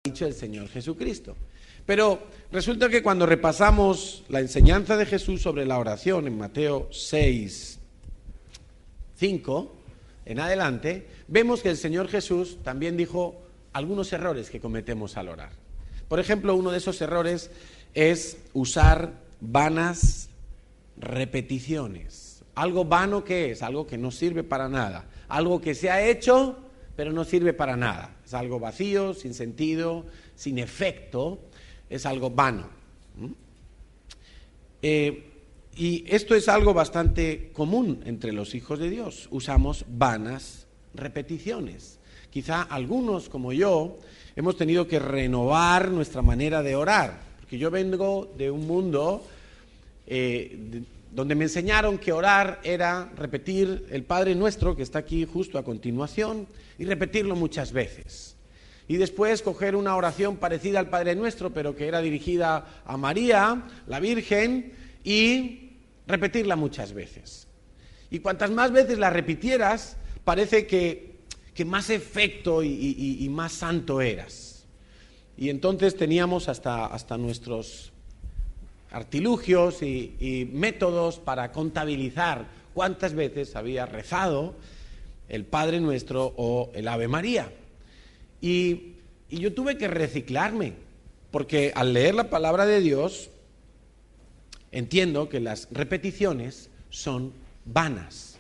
dicho el Señor Jesucristo. Pero resulta que cuando repasamos la enseñanza de Jesús sobre la oración en Mateo 6, 5 en adelante, vemos que el Señor Jesús también dijo algunos errores que cometemos al orar. Por ejemplo, uno de esos errores es usar vanas repeticiones. Algo vano, ¿qué es? Algo que no sirve para nada. Algo que se ha hecho, pero no sirve para nada. Es algo vacío, sin sentido, sin efecto. Es algo vano. Y esto es algo bastante común entre los hijos de Dios. Usamos vanas repeticiones. Quizá algunos, como yo, hemos tenido que renovar nuestra manera de orar. Porque yo vengo de un mundo donde me enseñaron que orar era repetir el Padre Nuestro, que está aquí justo a continuación, y repetirlo muchas veces. Y después coger una oración parecida al Padre Nuestro, pero que era dirigida a María, la Virgen, y repetirla muchas veces. Y cuantas más veces la repitieras, parece que más efecto y más santo eras. Y entonces teníamos hasta nuestros artilugios y métodos para contabilizar cuántas veces había rezado el Padre Nuestro o el Ave María. Y yo tuve que reciclarme, porque al leer la palabra de Dios, entiendo que las repeticiones son vanas.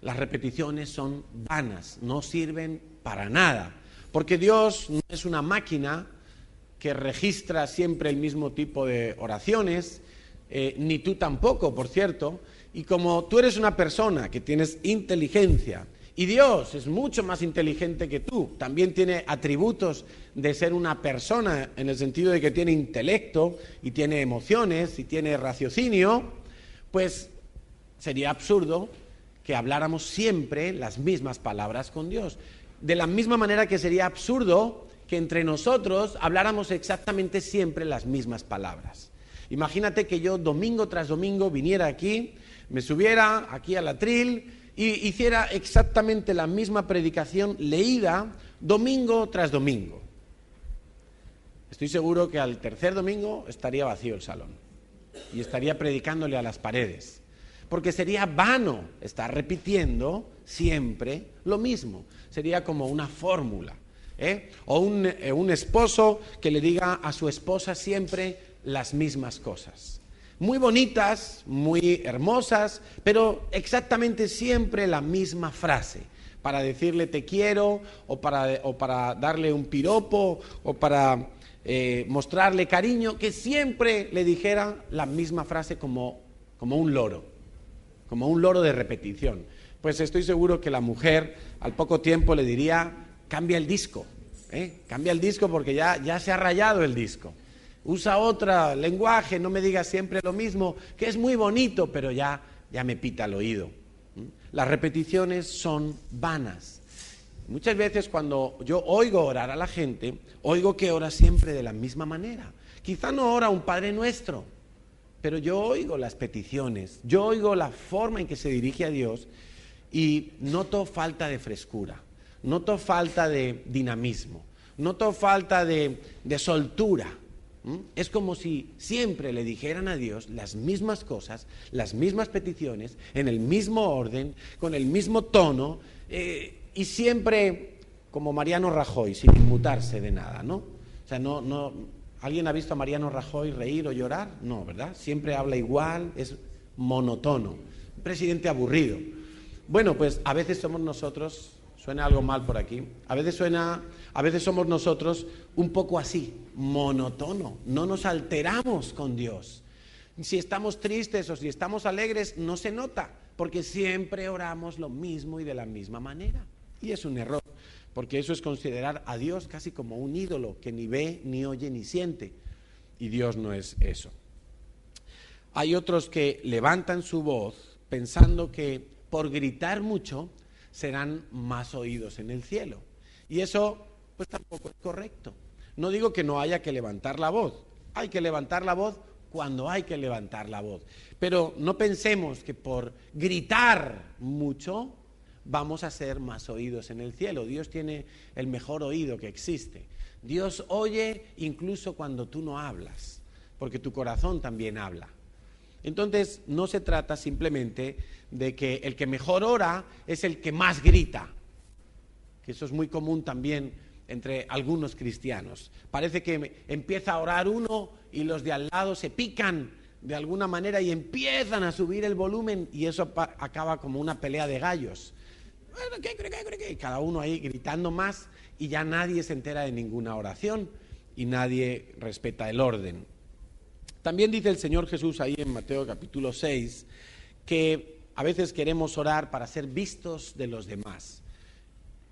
Las repeticiones son vanas, no sirven para nada, porque Dios no es una máquina que registra siempre el mismo tipo de oraciones, ni tú tampoco, por cierto, y como tú eres una persona que tienes inteligencia, y Dios es mucho más inteligente que tú, también tiene atributos de ser una persona en el sentido de que tiene intelecto y tiene emociones y tiene raciocinio, pues sería absurdo que habláramos siempre las mismas palabras con Dios. De la misma manera que sería absurdo que entre nosotros habláramos exactamente siempre las mismas palabras. Imagínate que yo domingo tras domingo viniera aquí, me subiera aquí al atril y hiciera exactamente la misma predicación leída domingo tras domingo. Estoy seguro que al tercer domingo estaría vacío el salón y estaría predicándole a las paredes, porque sería vano estar repitiendo siempre lo mismo. Sería como una fórmula, o un esposo que le diga a su esposa siempre las mismas cosas. Muy bonitas, muy hermosas, pero exactamente siempre la misma frase, para decirle te quiero, o para darle un piropo, o para mostrarle cariño, que siempre le dijera la misma frase como un loro de repetición. Pues estoy seguro que la mujer al poco tiempo le diría, cambia el disco, cambia el disco porque ya se ha rayado el disco. Usa otro lenguaje, no me digas siempre lo mismo, que es muy bonito, pero ya me pita el oído. Las repeticiones son vanas. Muchas veces cuando yo oigo orar a la gente, oigo que ora siempre de la misma manera. Quizá no ora un Padre Nuestro, pero yo oigo las peticiones, yo oigo la forma en que se dirige a Dios y noto falta de frescura, noto falta de dinamismo, noto falta de soltura. Es como si siempre le dijeran a Dios las mismas cosas, las mismas peticiones, en el mismo orden, con el mismo tono, y siempre como Mariano Rajoy, sin inmutarse de nada, ¿no? O sea, no, ¿alguien ha visto a Mariano Rajoy reír o llorar? No, ¿verdad? Siempre habla igual, es monótono, un presidente aburrido. Bueno, pues a veces somos nosotros, suena algo mal por aquí, a veces somos nosotros un poco así, monótono, no nos alteramos con Dios. Si estamos tristes o si estamos alegres, no se nota, porque siempre oramos lo mismo y de la misma manera. Y es un error, porque eso es considerar a Dios casi como un ídolo que ni ve, ni oye, ni siente. Y Dios no es eso. Hay otros que levantan su voz pensando que por gritar mucho serán más oídos en el cielo. Y eso pues tampoco es correcto. No digo que no haya que levantar la voz. Hay que levantar la voz cuando hay que levantar la voz. Pero no pensemos que por gritar mucho vamos a ser más oídos en el cielo. Dios tiene el mejor oído que existe. Dios oye incluso cuando tú no hablas, porque tu corazón también habla. Entonces, no se trata simplemente de que el que mejor ora es el que más grita, que eso es muy común también entre algunos cristianos. Parece que empieza a orar uno y los de al lado se pican de alguna manera y empiezan a subir el volumen y eso acaba como una pelea de gallos. Cada uno ahí gritando más y ya nadie se entera de ninguna oración y nadie respeta el orden. También dice el Señor Jesús ahí en Mateo capítulo 6 que a veces queremos orar para ser vistos de los demás.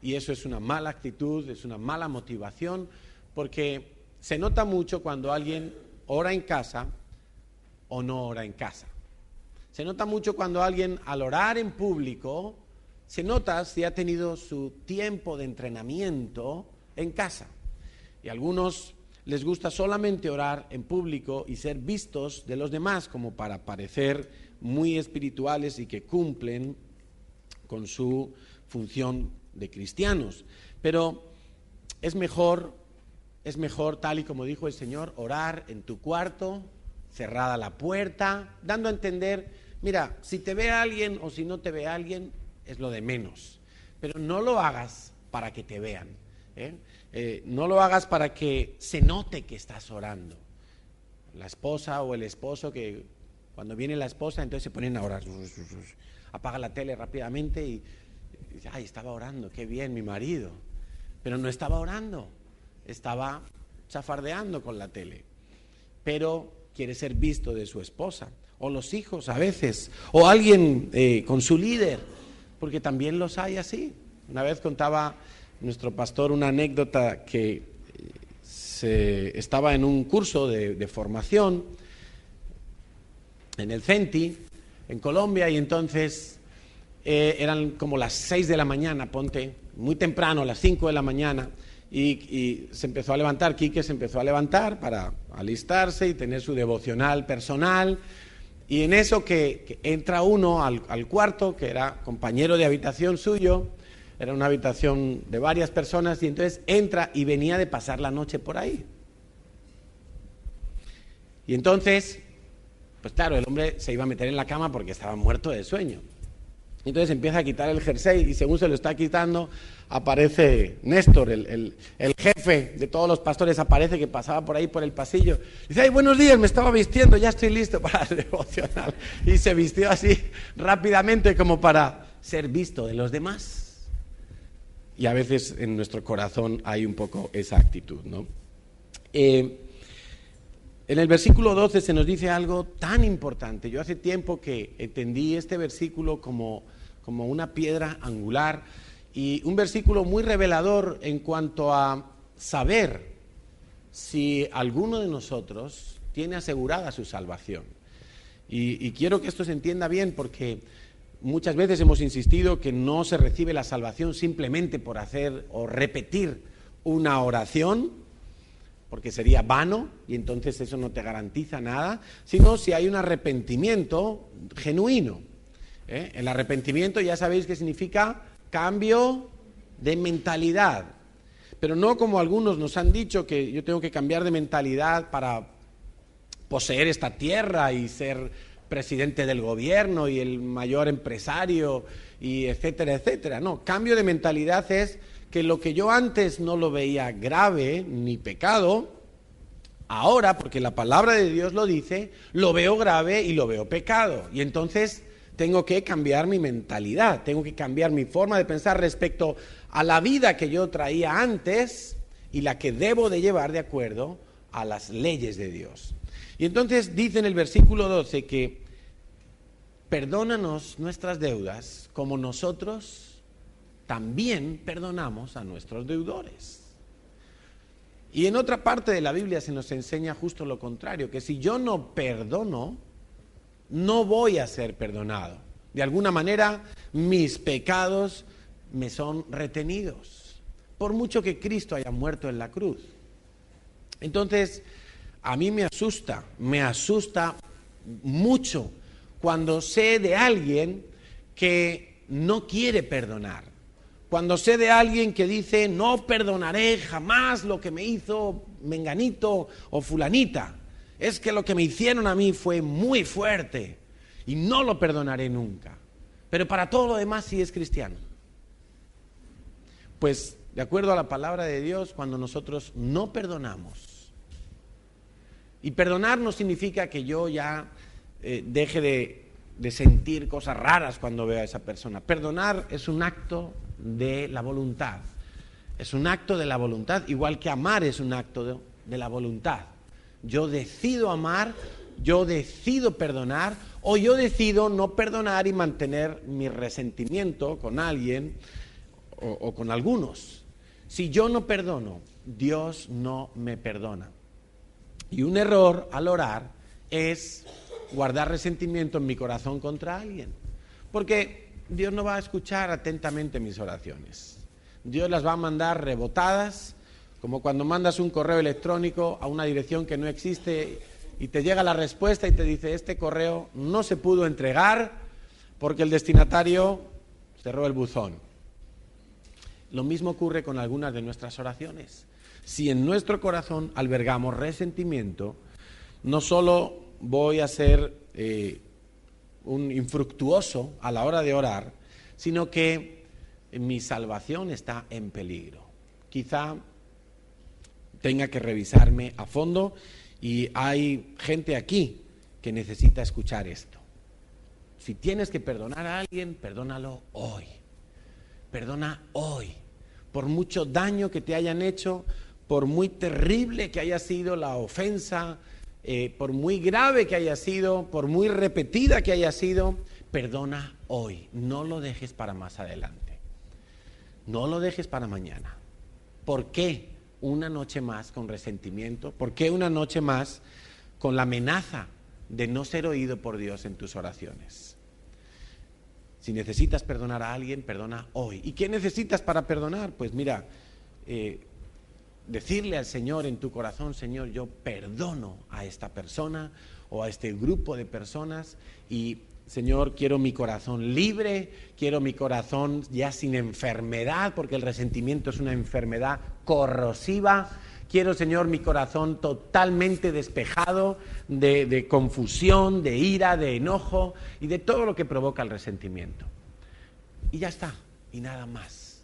Y eso es una mala actitud, es una mala motivación, porque se nota mucho cuando alguien ora en casa o no ora en casa. Se nota mucho cuando alguien al orar en público, se nota si ha tenido su tiempo de entrenamiento en casa. Y a algunos les gusta solamente orar en público y ser vistos de los demás como para parecer muy espirituales y que cumplen con su función de cristianos. Pero es mejor, tal y como dijo el Señor, orar en tu cuarto, cerrada la puerta, dando a entender, mira, si te ve alguien o si no te ve alguien, es lo de menos. Pero no lo hagas para que te vean, no lo hagas para que se note que estás orando. La esposa o el esposo que cuando viene la esposa entonces se ponen a orar, apaga la tele rápidamente y ay, estaba orando, qué bien mi marido, pero no estaba orando, estaba chafardeando con la tele, pero quiere ser visto de su esposa, o los hijos a veces, o alguien con su líder, porque también los hay así. Una vez contaba nuestro pastor una anécdota que estaba en un curso de formación en el CENTI, en Colombia, y entonces eran como las 6 de la mañana, ponte, muy temprano, las 5 de la mañana, y se empezó a levantar, Quique se empezó a levantar para alistarse y tener su devocional personal, y en eso que entra uno al cuarto, que era compañero de habitación suyo, era una habitación de varias personas, y entonces entra y venía de pasar la noche por ahí. Y entonces, pues claro, el hombre se iba a meter en la cama porque estaba muerto de sueño. Entonces empieza a quitar el jersey y según se lo está quitando, aparece Néstor, el jefe de todos los pastores, aparece que pasaba por ahí por el pasillo. Dice, ay, buenos días, me estaba vistiendo, ya estoy listo para el devocional. Y se vistió así rápidamente como para ser visto de los demás. Y a veces en nuestro corazón hay un poco esa actitud, ¿no? En el versículo 12 se nos dice algo tan importante. Yo hace tiempo que entendí este versículo como una piedra angular y un versículo muy revelador en cuanto a saber si alguno de nosotros tiene asegurada su salvación. Y quiero que esto se entienda bien porque muchas veces hemos insistido que no se recibe la salvación simplemente por hacer o repetir una oración, porque sería vano y entonces eso no te garantiza nada, sino si hay un arrepentimiento genuino. El arrepentimiento ya sabéis que significa cambio de mentalidad, pero no como algunos nos han dicho que yo tengo que cambiar de mentalidad para poseer esta tierra y ser presidente del gobierno y el mayor empresario y etcétera, etcétera. No, cambio de mentalidad es que lo que yo antes no lo veía grave ni pecado, ahora, porque la palabra de Dios lo dice, lo veo grave y lo veo pecado. Y entonces tengo que cambiar mi mentalidad, tengo que cambiar mi forma de pensar respecto a la vida que yo traía antes y la que debo de llevar de acuerdo a las leyes de Dios. Y entonces dice en el versículo 12 que perdónanos nuestras deudas como nosotros también perdonamos a nuestros deudores. Y en otra parte de la Biblia se nos enseña justo lo contrario, que si yo no perdono, no voy a ser perdonado. De alguna manera, mis pecados me son retenidos, por mucho que Cristo haya muerto en la cruz. Entonces, a mí me asusta mucho cuando sé de alguien que no quiere perdonar, Cuando sé de alguien que dice, no perdonaré jamás lo que me hizo menganito o fulanita. Es que lo que me hicieron a mí fue muy fuerte y no lo perdonaré nunca. Pero para todo lo demás sí es cristiano. Pues, de acuerdo a la palabra de Dios, cuando nosotros no perdonamos, y perdonar no significa que yo ya deje de sentir cosas raras cuando veo a esa persona. Perdonar es un acto de la voluntad. Es un acto de la voluntad, igual que amar es un acto de la voluntad. Yo decido amar, yo decido perdonar, o yo decido no perdonar y mantener mi resentimiento con alguien o con algunos. Si yo no perdono, Dios no me perdona. Y un error al orar es guardar resentimiento en mi corazón contra alguien. Porque Dios no va a escuchar atentamente mis oraciones. Dios las va a mandar rebotadas, como cuando mandas un correo electrónico a una dirección que no existe y te llega la respuesta y te dice, este correo no se pudo entregar porque el destinatario cerró el buzón. Lo mismo ocurre con algunas de nuestras oraciones. Si en nuestro corazón albergamos resentimiento, no solo voy a ser un infructuoso a la hora de orar, sino que mi salvación está en peligro. Quizá tenga que revisarme a fondo y hay gente aquí que necesita escuchar esto. Si tienes que perdonar a alguien, perdónalo hoy. Perdona hoy. Por mucho daño que te hayan hecho, por muy terrible que haya sido la ofensa, por muy grave que haya sido, por muy repetida que haya sido, perdona hoy. No lo dejes para más adelante. No lo dejes para mañana. ¿Por qué una noche más con resentimiento? ¿Por qué una noche más con la amenaza de no ser oído por Dios en tus oraciones? Si necesitas perdonar a alguien, perdona hoy. ¿Y qué necesitas para perdonar? Pues mira, decirle al Señor en tu corazón, Señor, yo perdono a esta persona o a este grupo de personas y Señor, quiero mi corazón libre, quiero mi corazón ya sin enfermedad, porque el resentimiento es una enfermedad corrosiva. Quiero, Señor, mi corazón totalmente despejado de confusión, de ira, de enojo y de todo lo que provoca el resentimiento. Y ya está, y nada más.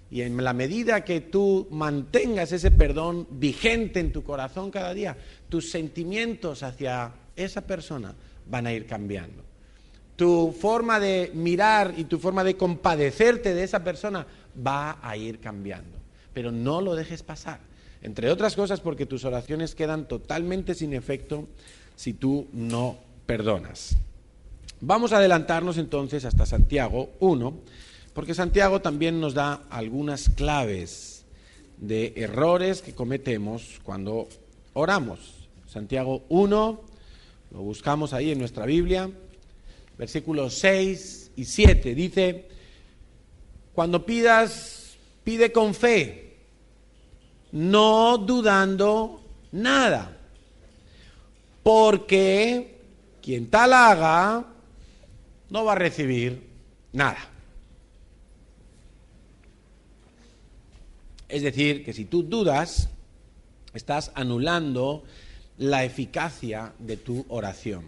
Y en la medida que tú mantengas ese perdón vigente en tu corazón cada día, tus sentimientos hacia esa persona van a ir cambiando. Tu forma de mirar y tu forma de compadecerte de esa persona va a ir cambiando. Pero no lo dejes pasar. Entre otras cosas porque tus oraciones quedan totalmente sin efecto si tú no perdonas. Vamos a adelantarnos entonces hasta Santiago 1, porque Santiago también nos da algunas claves de errores que cometemos cuando oramos. Santiago 1, lo buscamos ahí en nuestra Biblia, versículos 6 y 7, dice, cuando pidas, pide con fe, no dudando nada, porque quien tal haga no va a recibir nada. Es decir, que si tú dudas, estás anulando la eficacia de tu oración.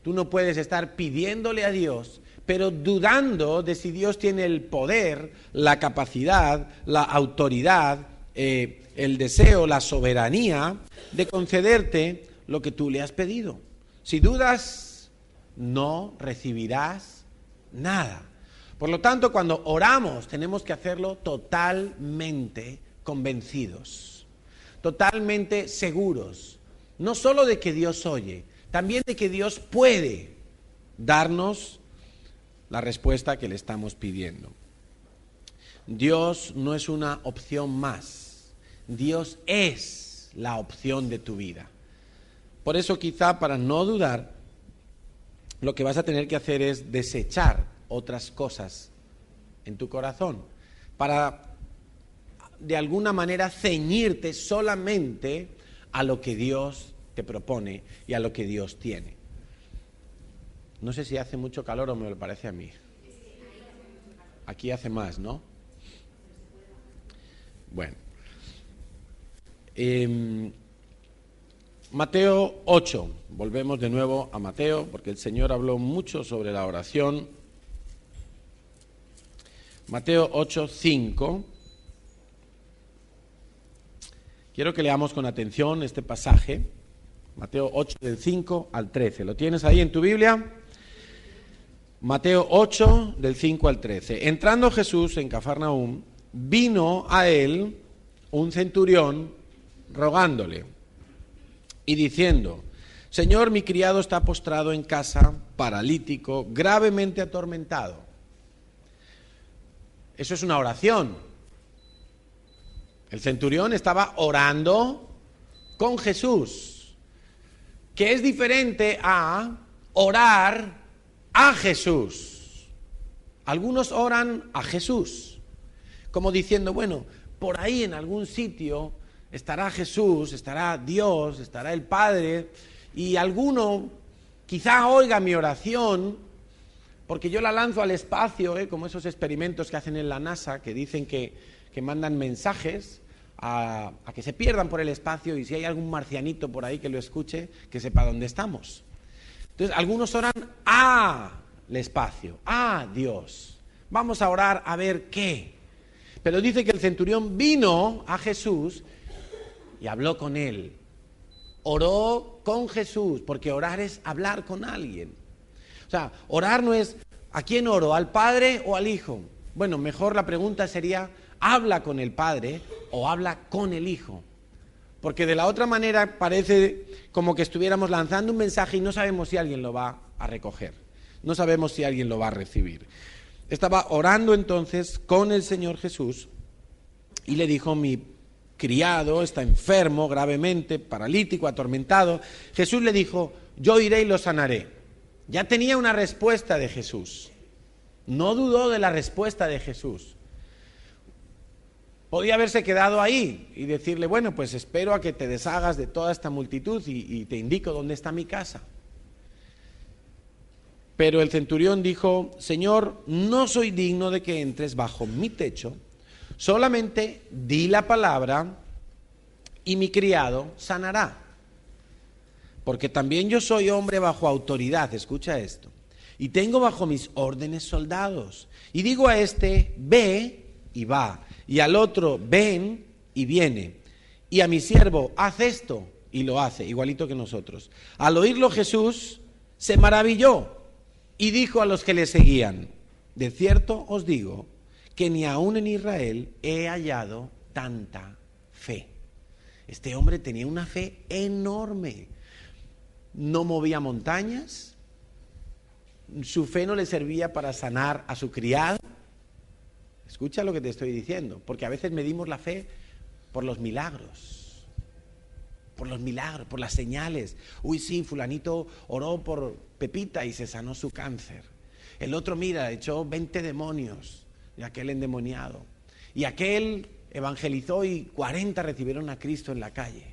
Tú no puedes estar pidiéndole a Dios, pero dudando de si Dios tiene el poder, la capacidad, la autoridad, el deseo, la soberanía de concederte lo que tú le has pedido. Si dudas, no recibirás nada. Por lo tanto, cuando oramos, tenemos que hacerlo totalmente convencidos, totalmente seguros, no solo de que Dios oye, también de que Dios puede darnos la respuesta que le estamos pidiendo. Dios no es una opción más, Dios es la opción de tu vida. Por eso quizá para no dudar, lo que vas a tener que hacer es desechar otras cosas en tu corazón, para de alguna manera ceñirte solamente a lo que Dios te propone y a lo que Dios tiene. No sé si hace mucho calor o me lo parece a mí. Aquí hace más, ¿no? Bueno. Mateo 8. Volvemos de nuevo a Mateo, porque el Señor habló mucho sobre la oración. Mateo 8, 5. Quiero que leamos con atención este pasaje. Mateo 8, del 5 al 13. ¿Lo tienes ahí en tu Biblia? Mateo 8, del 5 al 13. Entrando Jesús en Cafarnaúm, vino a él un centurión rogándole y diciendo: Señor, mi criado está postrado en casa, paralítico, gravemente atormentado. Eso es una oración. El centurión estaba orando con Jesús, que es diferente a orar a Jesús. Algunos oran a Jesús, como diciendo, bueno, por ahí en algún sitio estará Jesús, estará Dios, estará el Padre, y alguno quizá oiga mi oración, porque yo la lanzo al espacio, como esos experimentos que hacen en la NASA, que dicen que mandan mensajes a que se pierdan por el espacio, y si hay algún marcianito por ahí que lo escuche, que sepa dónde estamos. Entonces, algunos oran al espacio, a Dios. Vamos a orar a ver qué. Pero dice que el centurión vino a Jesús y habló con él. Oró con Jesús, porque orar es hablar con alguien. O sea, orar no es ¿a quién oro? ¿Al Padre o al Hijo? Bueno, mejor la pregunta sería, ¿habla con el Padre o habla con el Hijo? Porque de la otra manera parece como que estuviéramos lanzando un mensaje y no sabemos si alguien lo va a recoger. No sabemos si alguien lo va a recibir. Estaba orando entonces con el Señor Jesús y le dijo: mi criado está enfermo, gravemente, paralítico, atormentado. Jesús le dijo: yo iré y lo sanaré. Ya tenía una respuesta de Jesús. No dudó de la respuesta de Jesús. Podía haberse quedado ahí y decirle: bueno, pues espero a que te deshagas de toda esta multitud y te indico dónde está mi casa. Pero el centurión dijo: Señor, no soy digno de que entres bajo mi techo, solamente di la palabra y mi criado sanará. Porque también yo soy hombre bajo autoridad, escucha esto, y tengo bajo mis órdenes soldados. Y digo a este: ve, y va, y al otro: ven, y viene, y a mi siervo: haz esto, y lo hace, igualito que nosotros. Al oírlo Jesús se maravilló y dijo a los que le seguían: de cierto os digo que ni aún en Israel he hallado tanta fe. Este hombre tenía una fe enorme. No movía montañas, su fe no le servía para sanar a su criado. Escucha lo que te estoy diciendo, porque a veces medimos la fe por los milagros, por las señales. Uy, sí, fulanito oró por Pepita y se sanó su cáncer. El otro, mira, echó 20 demonios, y aquel endemoniado. Y aquel evangelizó y 40 recibieron a Cristo en la calle.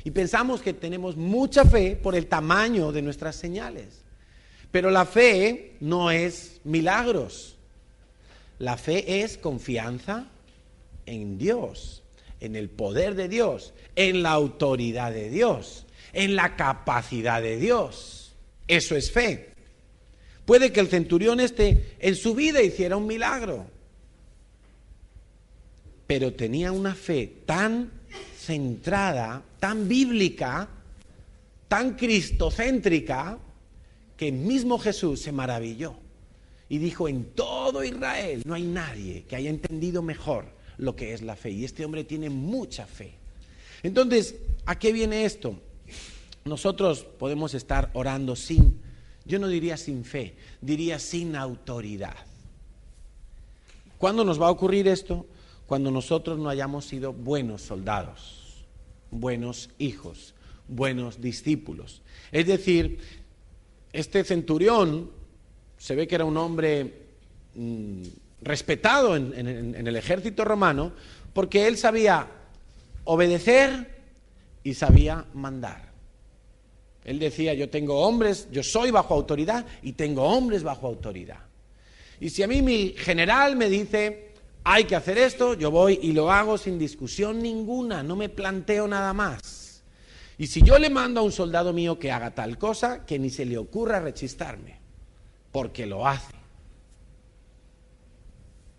Y pensamos que tenemos mucha fe por el tamaño de nuestras señales. Pero la fe no es milagros. La fe es confianza en Dios, en el poder de Dios, en la autoridad de Dios, en la capacidad de Dios. Eso es fe. Puede que el centurión en su vida hiciera un milagro, pero tenía una fe tan centrada, tan bíblica, tan cristocéntrica, que mismo Jesús se maravilló y dijo: en todo Israel no hay nadie que haya entendido mejor lo que es la fe, y este hombre tiene mucha fe. Entonces, ¿a qué viene esto? Nosotros podemos estar orando yo no diría sin fe, diría sin autoridad. ¿Cuándo nos va a ocurrir esto? Cuando nosotros no hayamos sido buenos soldados, buenos hijos, buenos discípulos. Es decir, este centurión se ve que era un hombre respetado en el ejército romano, porque él sabía obedecer y sabía mandar. Él decía: yo tengo hombres, yo soy bajo autoridad y tengo hombres bajo autoridad. Y si a mí mi general me dice: hay que hacer esto, yo voy y lo hago sin discusión ninguna, no me planteo nada más. Y si yo le mando a un soldado mío que haga tal cosa, que ni se le ocurra rechistarme, porque lo hace.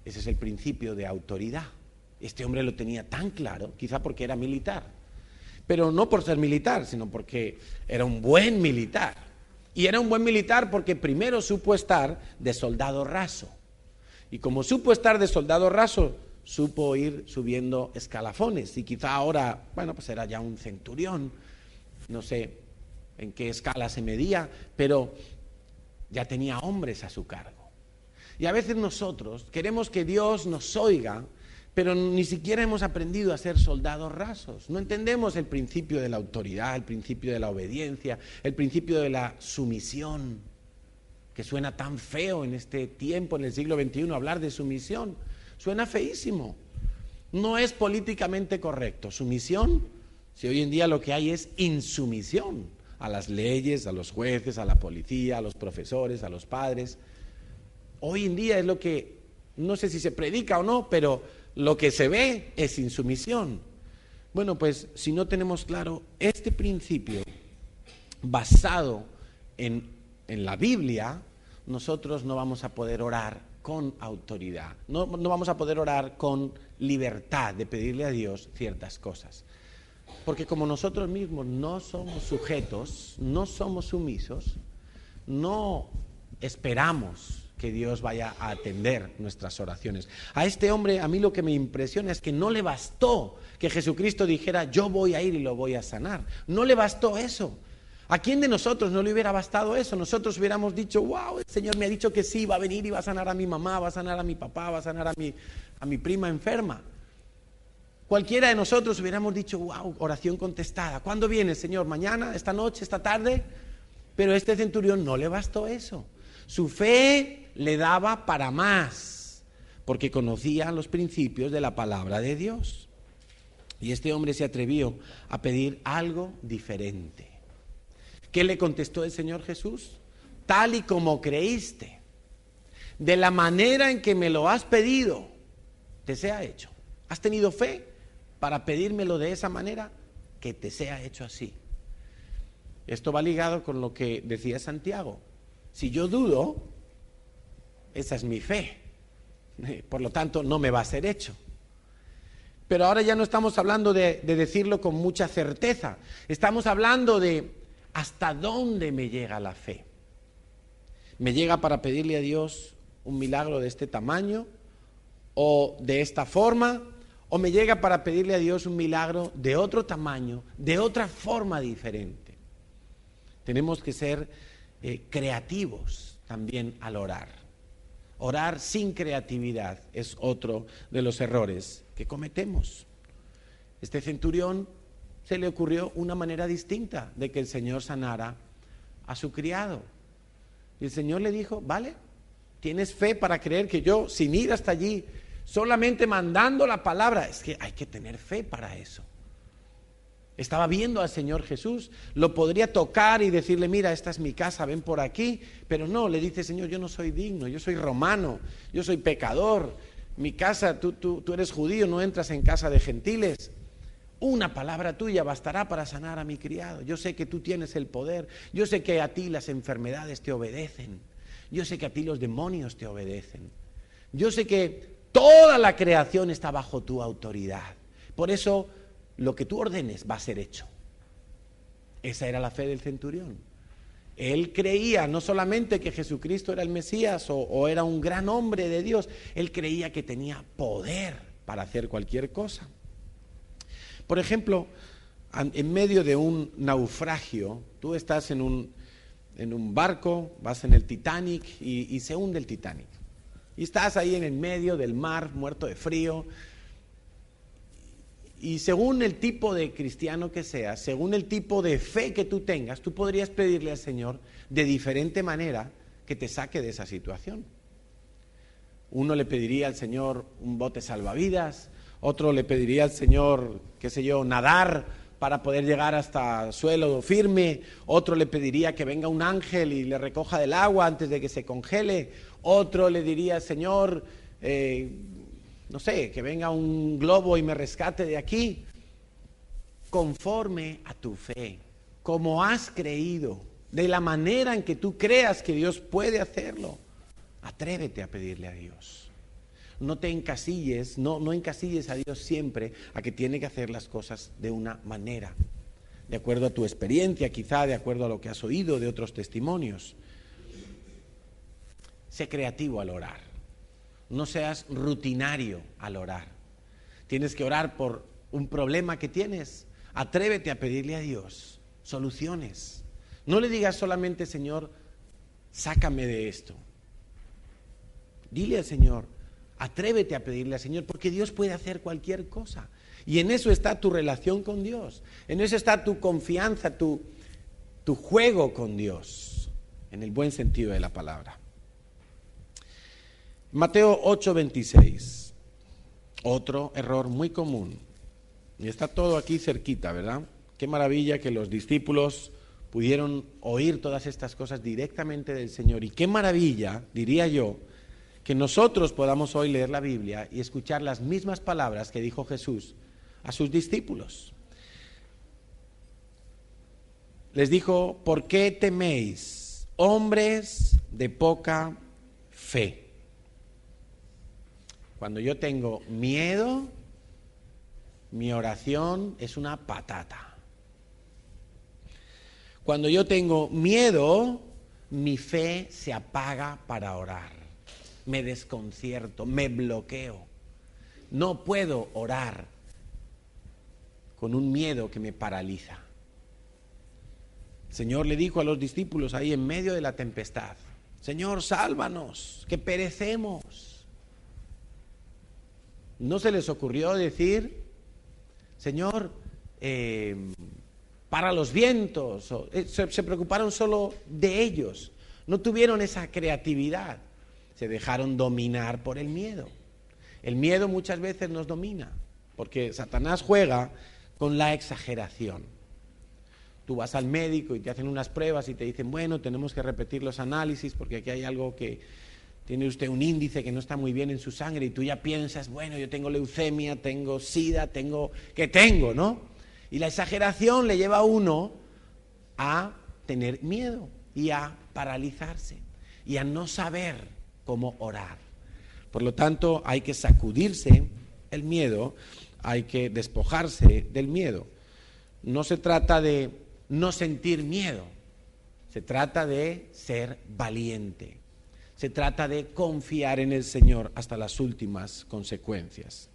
Ese es el principio de autoridad. Este hombre lo tenía tan claro, quizá porque era militar, pero no por ser militar, sino porque era un buen militar. Y era un buen militar porque primero supo estar de soldado raso. Y como supo estar de soldado raso, supo ir subiendo escalafones. Y quizá ahora, bueno, pues era ya un centurión, no sé en qué escala se medía, pero ya tenía hombres a su cargo. Y a veces nosotros queremos que Dios nos oiga, pero ni siquiera hemos aprendido a ser soldados rasos. No entendemos el principio de la autoridad, el principio de la obediencia, el principio de la sumisión, que suena tan feo en este tiempo, en el siglo XXI, hablar de sumisión. Suena feísimo. No es políticamente correcto. Sumisión, si hoy en día lo que hay es insumisión a las leyes, a los jueces, a la policía, a los profesores, a los padres. Hoy en día es lo que, no sé si se predica o no, pero lo que se ve es insumisión. Bueno, pues si no tenemos claro este principio basado en la Biblia, nosotros no vamos a poder orar con autoridad, no vamos a poder orar con libertad de pedirle a Dios ciertas cosas. Porque como nosotros mismos no somos sujetos, no somos sumisos, no esperamos que Dios vaya a atender nuestras oraciones. A este hombre, a mí lo que me impresiona es que no le bastó que Jesucristo dijera, yo voy a ir y lo voy a sanar. No le bastó eso. ¿A quién de nosotros no le hubiera bastado eso? Nosotros hubiéramos dicho, wow, el Señor me ha dicho que sí, va a venir y va a sanar a mi mamá, va a sanar a mi papá, va a sanar a mi prima enferma. Cualquiera de nosotros hubiéramos dicho, wow, oración contestada. ¿Cuándo viene, Señor? ¿Mañana? ¿Esta noche? ¿Esta tarde? Pero a este centurión no le bastó eso. Su fe le daba para más, porque conocía los principios de la palabra de Dios. Y este hombre se atrevió a pedir algo diferente. ¿Qué le contestó el Señor Jesús? Tal y como creíste, de la manera en que me lo has pedido, te sea hecho. ¿Has tenido fe para pedírmelo de esa manera? Que te sea hecho así. Esto va ligado con lo que decía Santiago. Si yo dudo, esa es mi fe. Por lo tanto, no me va a ser hecho. Pero ahora ya no estamos hablando de decirlo con mucha certeza. Estamos hablando de hasta dónde me llega la fe. ¿Me llega para pedirle a Dios un milagro de este tamaño o de esta forma? ¿O me llega para pedirle a Dios un milagro de otro tamaño, de otra forma diferente? Tenemos que ser creativos también al orar. Orar sin creatividad es otro de los errores que cometemos. Este centurión se le ocurrió una manera distinta de que el Señor sanara a su criado. Y el Señor le dijo, vale, ¿tienes fe para creer que yo, sin ir hasta allí, solamente mandando la palabra? Es que hay que tener fe para eso. Estaba viendo al Señor Jesús, lo podría tocar y decirle, mira, esta es mi casa, ven por aquí, pero no, le dice, Señor, yo no soy digno, yo soy romano, yo soy pecador, mi casa, tú eres judío, no entras en casa de gentiles. Una palabra tuya bastará para sanar a mi criado. Yo sé que tú tienes el poder, yo sé que a ti las enfermedades te obedecen, yo sé que a ti los demonios te obedecen, yo sé que toda la creación está bajo tu autoridad. Por eso, lo que tú ordenes va a ser hecho. Esa era la fe del centurión. Él creía no solamente que Jesucristo era el Mesías o era un gran hombre de Dios, él creía que tenía poder para hacer cualquier cosa. Por ejemplo, en medio de un naufragio, tú estás en un barco, vas en el Titanic y se hunde el Titanic. Y estás ahí en el medio del mar, muerto de frío. Y según el tipo de cristiano que seas, según el tipo de fe que tú tengas, tú podrías pedirle al Señor de diferente manera que te saque de esa situación. Uno le pediría al Señor un bote salvavidas, otro le pediría al Señor, qué sé yo, nadar para poder llegar hasta suelo firme, otro le pediría que venga un ángel y le recoja del agua antes de que se congele, otro le diría al Señor, no sé, que venga un globo y me rescate de aquí. Conforme a tu fe, como has creído, de la manera en que tú creas que Dios puede hacerlo, atrévete a pedirle a Dios. No te encasilles, no encasilles a Dios siempre a que tiene que hacer las cosas de una manera, de acuerdo a tu experiencia, quizá de acuerdo a lo que has oído de otros testimonios. Sé creativo al orar. No seas rutinario al orar. Tienes que orar por un problema que tienes. Atrévete a pedirle a Dios soluciones. No le digas solamente, Señor, sácame de esto. Dile al Señor, atrévete a pedirle al Señor, porque Dios puede hacer cualquier cosa. Y en eso está tu relación con Dios. En eso está tu confianza, tu juego con Dios, en el buen sentido de la palabra. Mateo 8:26, otro error muy común, y está todo aquí cerquita, ¿verdad? Qué maravilla que los discípulos pudieron oír todas estas cosas directamente del Señor, y qué maravilla, diría yo, que nosotros podamos hoy leer la Biblia y escuchar las mismas palabras que dijo Jesús a sus discípulos. Les dijo, ¿por qué teméis, hombres de poca fe? Cuando yo tengo miedo, mi oración es una patata. Cuando yo tengo miedo, mi fe se apaga para orar. Me desconcierto, me bloqueo. No puedo orar con un miedo que me paraliza. El Señor le dijo a los discípulos ahí en medio de la tempestad, Señor, sálvanos, que perecemos. ¿No se les ocurrió decir, Señor, para los vientos? Se preocuparon solo de ellos. No tuvieron esa creatividad. Se dejaron dominar por el miedo. El miedo muchas veces nos domina, porque Satanás juega con la exageración. Tú vas al médico y te hacen unas pruebas y te dicen, bueno, tenemos que repetir los análisis porque aquí hay algo que... Tiene usted un índice que no está muy bien en su sangre y tú ya piensas, bueno, yo tengo leucemia, tengo sida, tengo, ¿no? Y la exageración le lleva a uno a tener miedo y a paralizarse y a no saber cómo orar. Por lo tanto, hay que sacudirse el miedo, hay que despojarse del miedo. No se trata de no sentir miedo, se trata de ser valiente. Se trata de confiar en el Señor hasta las últimas consecuencias.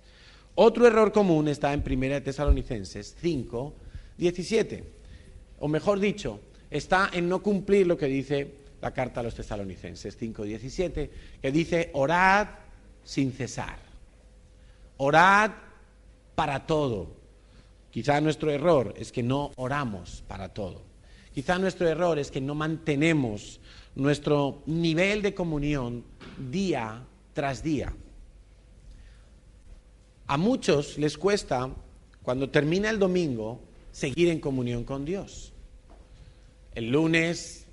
Otro error común está en 1 Tesalonicenses 5:17. O mejor dicho, está en no cumplir lo que dice la carta a los Tesalonicenses 5:17, que dice, orad sin cesar. Orad para todo. Quizá nuestro error es que no oramos para todo. Quizá nuestro error es que no mantenemos nuestro nivel de comunión día tras día. A muchos les cuesta, cuando termina el domingo, seguir en comunión con Dios. El lunes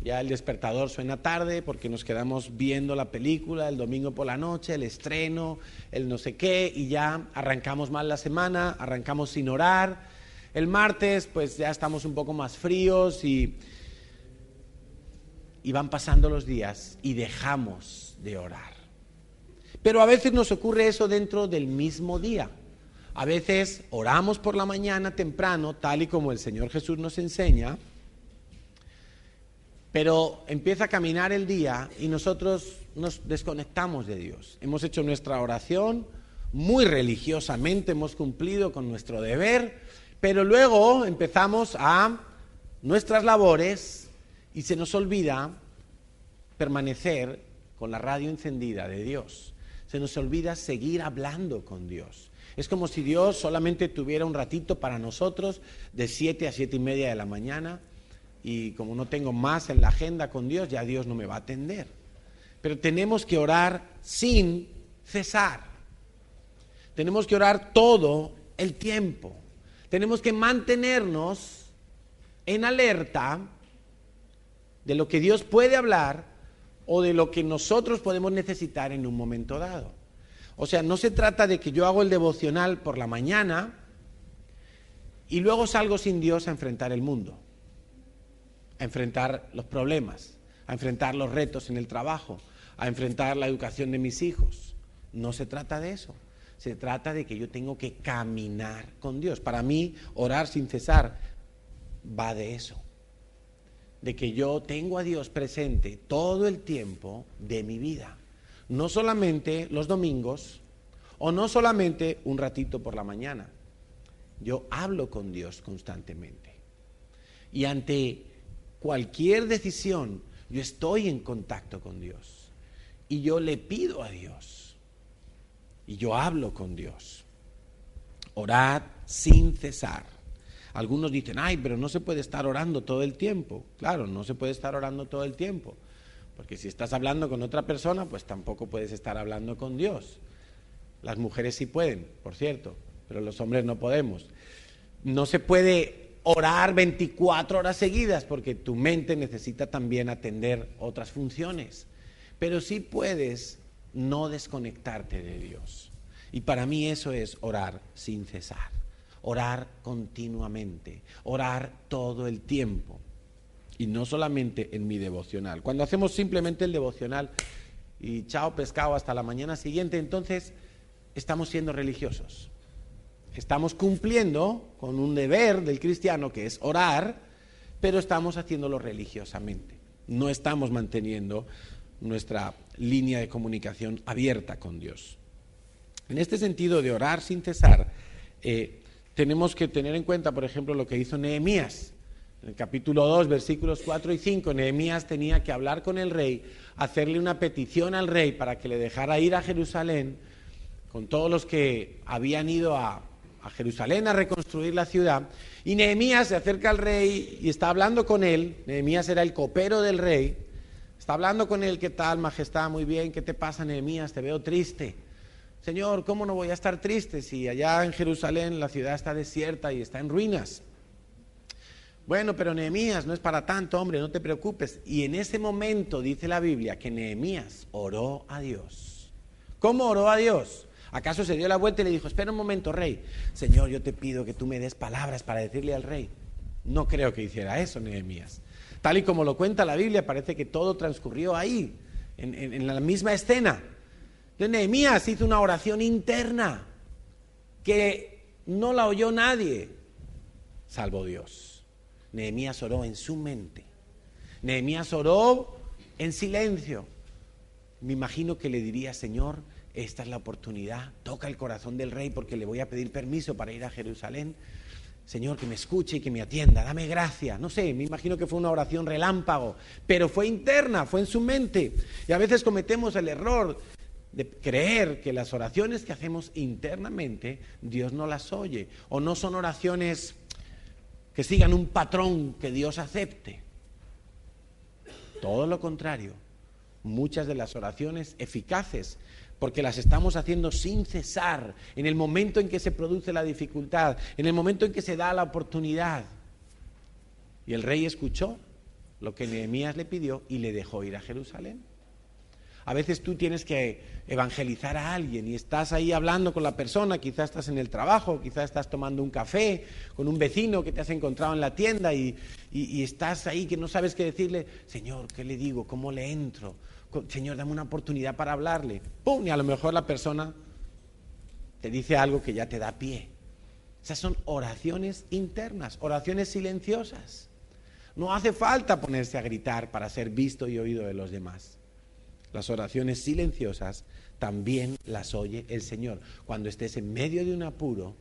ya el despertador suena tarde porque nos quedamos viendo la película, el domingo por la noche, el estreno, el no sé qué, y ya arrancamos mal la semana, arrancamos sin orar. El martes pues ya estamos un poco más fríos y van pasando los días y dejamos de orar. Pero a veces nos ocurre eso dentro del mismo día. A veces oramos por la mañana temprano, tal y como el Señor Jesús nos enseña, pero empieza a caminar el día y nosotros nos desconectamos de Dios. Hemos hecho nuestra oración muy religiosamente, hemos cumplido con nuestro deber, pero luego empezamos a nuestras labores y se nos olvida permanecer con la radio encendida de Dios. Se nos olvida seguir hablando con Dios. Es como si Dios solamente tuviera un ratito para nosotros de 7 a 7:30 de la mañana y como no tengo más en la agenda con Dios, ya Dios no me va a atender. Pero tenemos que orar sin cesar. Tenemos que orar todo el tiempo. Tenemos que mantenernos en alerta de lo que Dios puede hablar o de lo que nosotros podemos necesitar en un momento dado. O sea, no se trata de que yo hago el devocional por la mañana y luego salgo sin Dios a enfrentar el mundo, a enfrentar los problemas, a enfrentar los retos en el trabajo, a enfrentar la educación de mis hijos. No se trata de eso. Se trata de que yo tengo que caminar con Dios. Para mí, orar sin cesar va de eso. De que yo tengo a Dios presente todo el tiempo de mi vida. No solamente los domingos o no solamente un ratito por la mañana. Yo hablo con Dios constantemente. Y ante cualquier decisión, yo estoy en contacto con Dios. Y yo le pido a Dios. Y yo hablo con Dios. Orad sin cesar. Algunos dicen, ay, pero no se puede estar orando todo el tiempo. Claro, no se puede estar orando todo el tiempo. Porque si estás hablando con otra persona, pues tampoco puedes estar hablando con Dios. Las mujeres sí pueden, por cierto, pero los hombres no podemos. No se puede orar 24 horas seguidas porque tu mente necesita también atender otras funciones. Pero sí puedes no desconectarte de Dios. Y para mí eso es orar sin cesar. Orar continuamente, orar todo el tiempo. Y no solamente en mi devocional. Cuando hacemos simplemente el devocional y chao pescado hasta la mañana siguiente, entonces estamos siendo religiosos. Estamos cumpliendo con un deber del cristiano que es orar, pero estamos haciéndolo religiosamente. No estamos manteniendo nuestra línea de comunicación abierta con Dios. En este sentido de orar sin cesar, tenemos que tener en cuenta, por ejemplo, lo que hizo Nehemías. En el capítulo 2, versículos 4 y 5, Nehemías tenía que hablar con el rey, hacerle una petición al rey para que le dejara ir a Jerusalén, con todos los que habían ido a Jerusalén a reconstruir la ciudad. Y Nehemías se acerca al rey y está hablando con él. Nehemías era el copero del rey. Está hablando con él, ¿qué tal, majestad? Muy bien, ¿qué te pasa, Nehemías? Te veo triste. Señor, ¿cómo no voy a estar triste si allá en Jerusalén la ciudad está desierta y está en ruinas? Bueno, pero Nehemías, no es para tanto, hombre, no te preocupes. Y en ese momento dice la Biblia que Nehemías oró a Dios. ¿Cómo oró a Dios? ¿Acaso se dio la vuelta y le dijo, espera un momento, rey? Señor, yo te pido que tú me des palabras para decirle al rey. No creo que hiciera eso Nehemías. Tal y como lo cuenta la Biblia, parece que todo transcurrió ahí, en la misma escena. Entonces Nehemías hizo una oración interna que no la oyó nadie, salvo Dios. Nehemías oró en su mente. Nehemías oró en silencio. Me imagino que le diría, Señor, esta es la oportunidad, toca el corazón del rey porque le voy a pedir permiso para ir a Jerusalén. Señor, que me escuche y que me atienda, dame gracia. No sé, me imagino que fue una oración relámpago, pero fue interna, fue en su mente. Y a veces cometemos el error de creer que las oraciones que hacemos internamente, Dios no las oye, o no son oraciones que sigan un patrón que Dios acepte. Todo lo contrario, muchas de las oraciones eficaces, porque las estamos haciendo sin cesar, en el momento en que se produce la dificultad, en el momento en que se da la oportunidad. Y el rey escuchó lo que Nehemías le pidió y le dejó ir a Jerusalén. A veces tú tienes que evangelizar a alguien y estás ahí hablando con la persona, quizás estás en el trabajo, quizás estás tomando un café con un vecino que te has encontrado en la tienda y estás ahí que no sabes qué decirle. Señor, ¿qué le digo? ¿Cómo le entro? Señor, dame una oportunidad para hablarle. ¡Pum! Y a lo mejor la persona te dice algo que ya te da pie. Esas son oraciones internas, oraciones silenciosas. No hace falta ponerse a gritar para ser visto y oído de los demás. Las oraciones silenciosas también las oye el Señor. Cuando estés en medio de un apuro,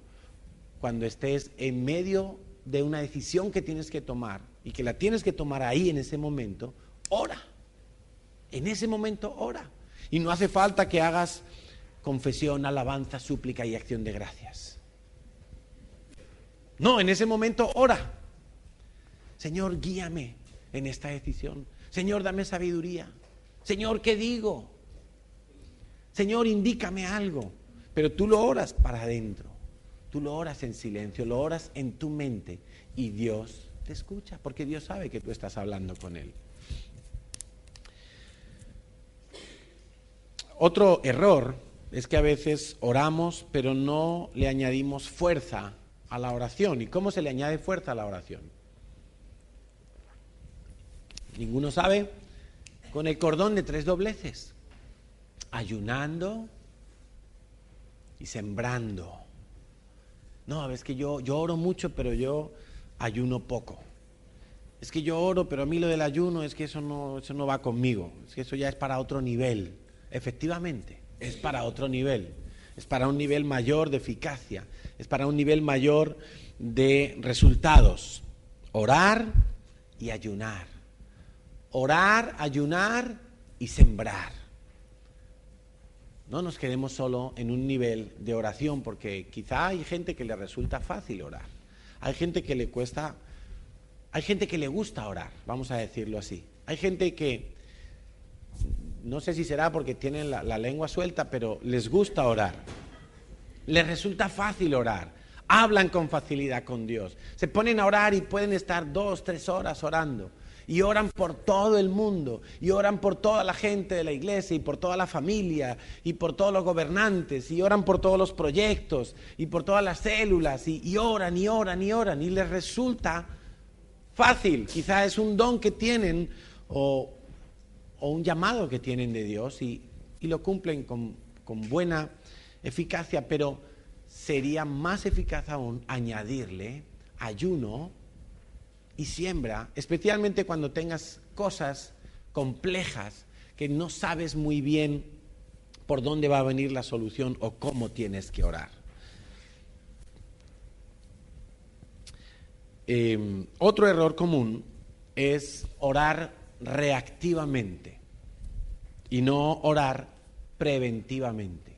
cuando estés en medio de una decisión que tienes que tomar y que la tienes que tomar ahí en ese momento, ora. En ese momento ora. Y no hace falta que hagas confesión, alabanza, súplica y acción de gracias. No, en ese momento ora. Señor, guíame en esta decisión. Señor, dame sabiduría. Señor, ¿qué digo? Señor, indícame algo. Pero tú lo oras para adentro. Tú lo oras en silencio, lo oras en tu mente. Y Dios te escucha, porque Dios sabe que tú estás hablando con Él. Otro error es que a veces oramos, pero no le añadimos fuerza a la oración. ¿Y cómo se le añade fuerza a la oración? ¿Ninguno sabe? Con el cordón de 3 dobleces. Ayunando y sembrando. No, es que yo oro mucho, pero yo ayuno poco. Es que yo oro, pero a mí lo del ayuno es que eso no va conmigo. Es que eso ya es para otro nivel. Efectivamente, es para otro nivel. Es para un nivel mayor de eficacia. Es para un nivel mayor de resultados. Orar y ayunar. Orar, ayunar y sembrar. No nos quedemos solo en un nivel de oración, porque quizá hay gente que le resulta fácil orar. Hay gente que le cuesta, hay gente que le gusta orar, vamos a decirlo así. Hay gente que, no sé si será porque tienen la lengua suelta, pero les gusta orar. Les resulta fácil orar. Hablan con facilidad con Dios. Se ponen a orar y pueden estar 2, 3 horas orando. Y oran por todo el mundo, y oran por toda la gente de la iglesia, y por toda la familia, y por todos los gobernantes, y oran por todos los proyectos, y por todas las células, y oran, y oran, y oran, y les resulta fácil. Quizá es un don que tienen, o un llamado que tienen de Dios, y lo cumplen con buena eficacia, pero sería más eficaz aún añadirle ayuno y siembra, especialmente cuando tengas cosas complejas que no sabes muy bien por dónde va a venir la solución o cómo tienes que orar. Otro error común es orar reactivamente y no orar preventivamente.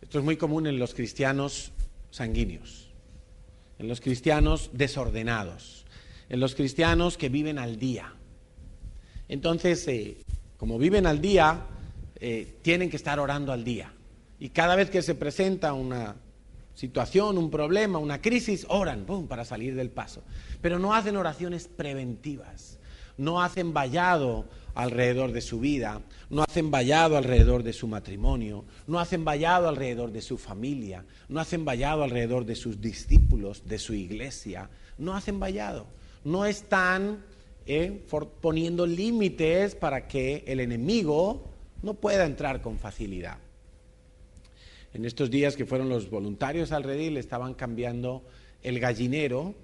Esto es muy común en los cristianos sanguíneos, en los cristianos desordenados, en los cristianos que viven al día. Entonces, como viven al día, tienen que estar orando al día. Y cada vez que se presenta una situación, un problema, una crisis, oran, ¡pum!, para salir del paso. Pero no hacen oraciones preventivas. No hacen vallado alrededor de su vida, no hacen vallado alrededor de su matrimonio, no hacen vallado alrededor de su familia, no hacen vallado alrededor de sus discípulos, de su iglesia, no hacen vallado. No están poniendo límites para que el enemigo no pueda entrar con facilidad. En estos días que fueron los voluntarios al redil, estaban cambiando el gallinero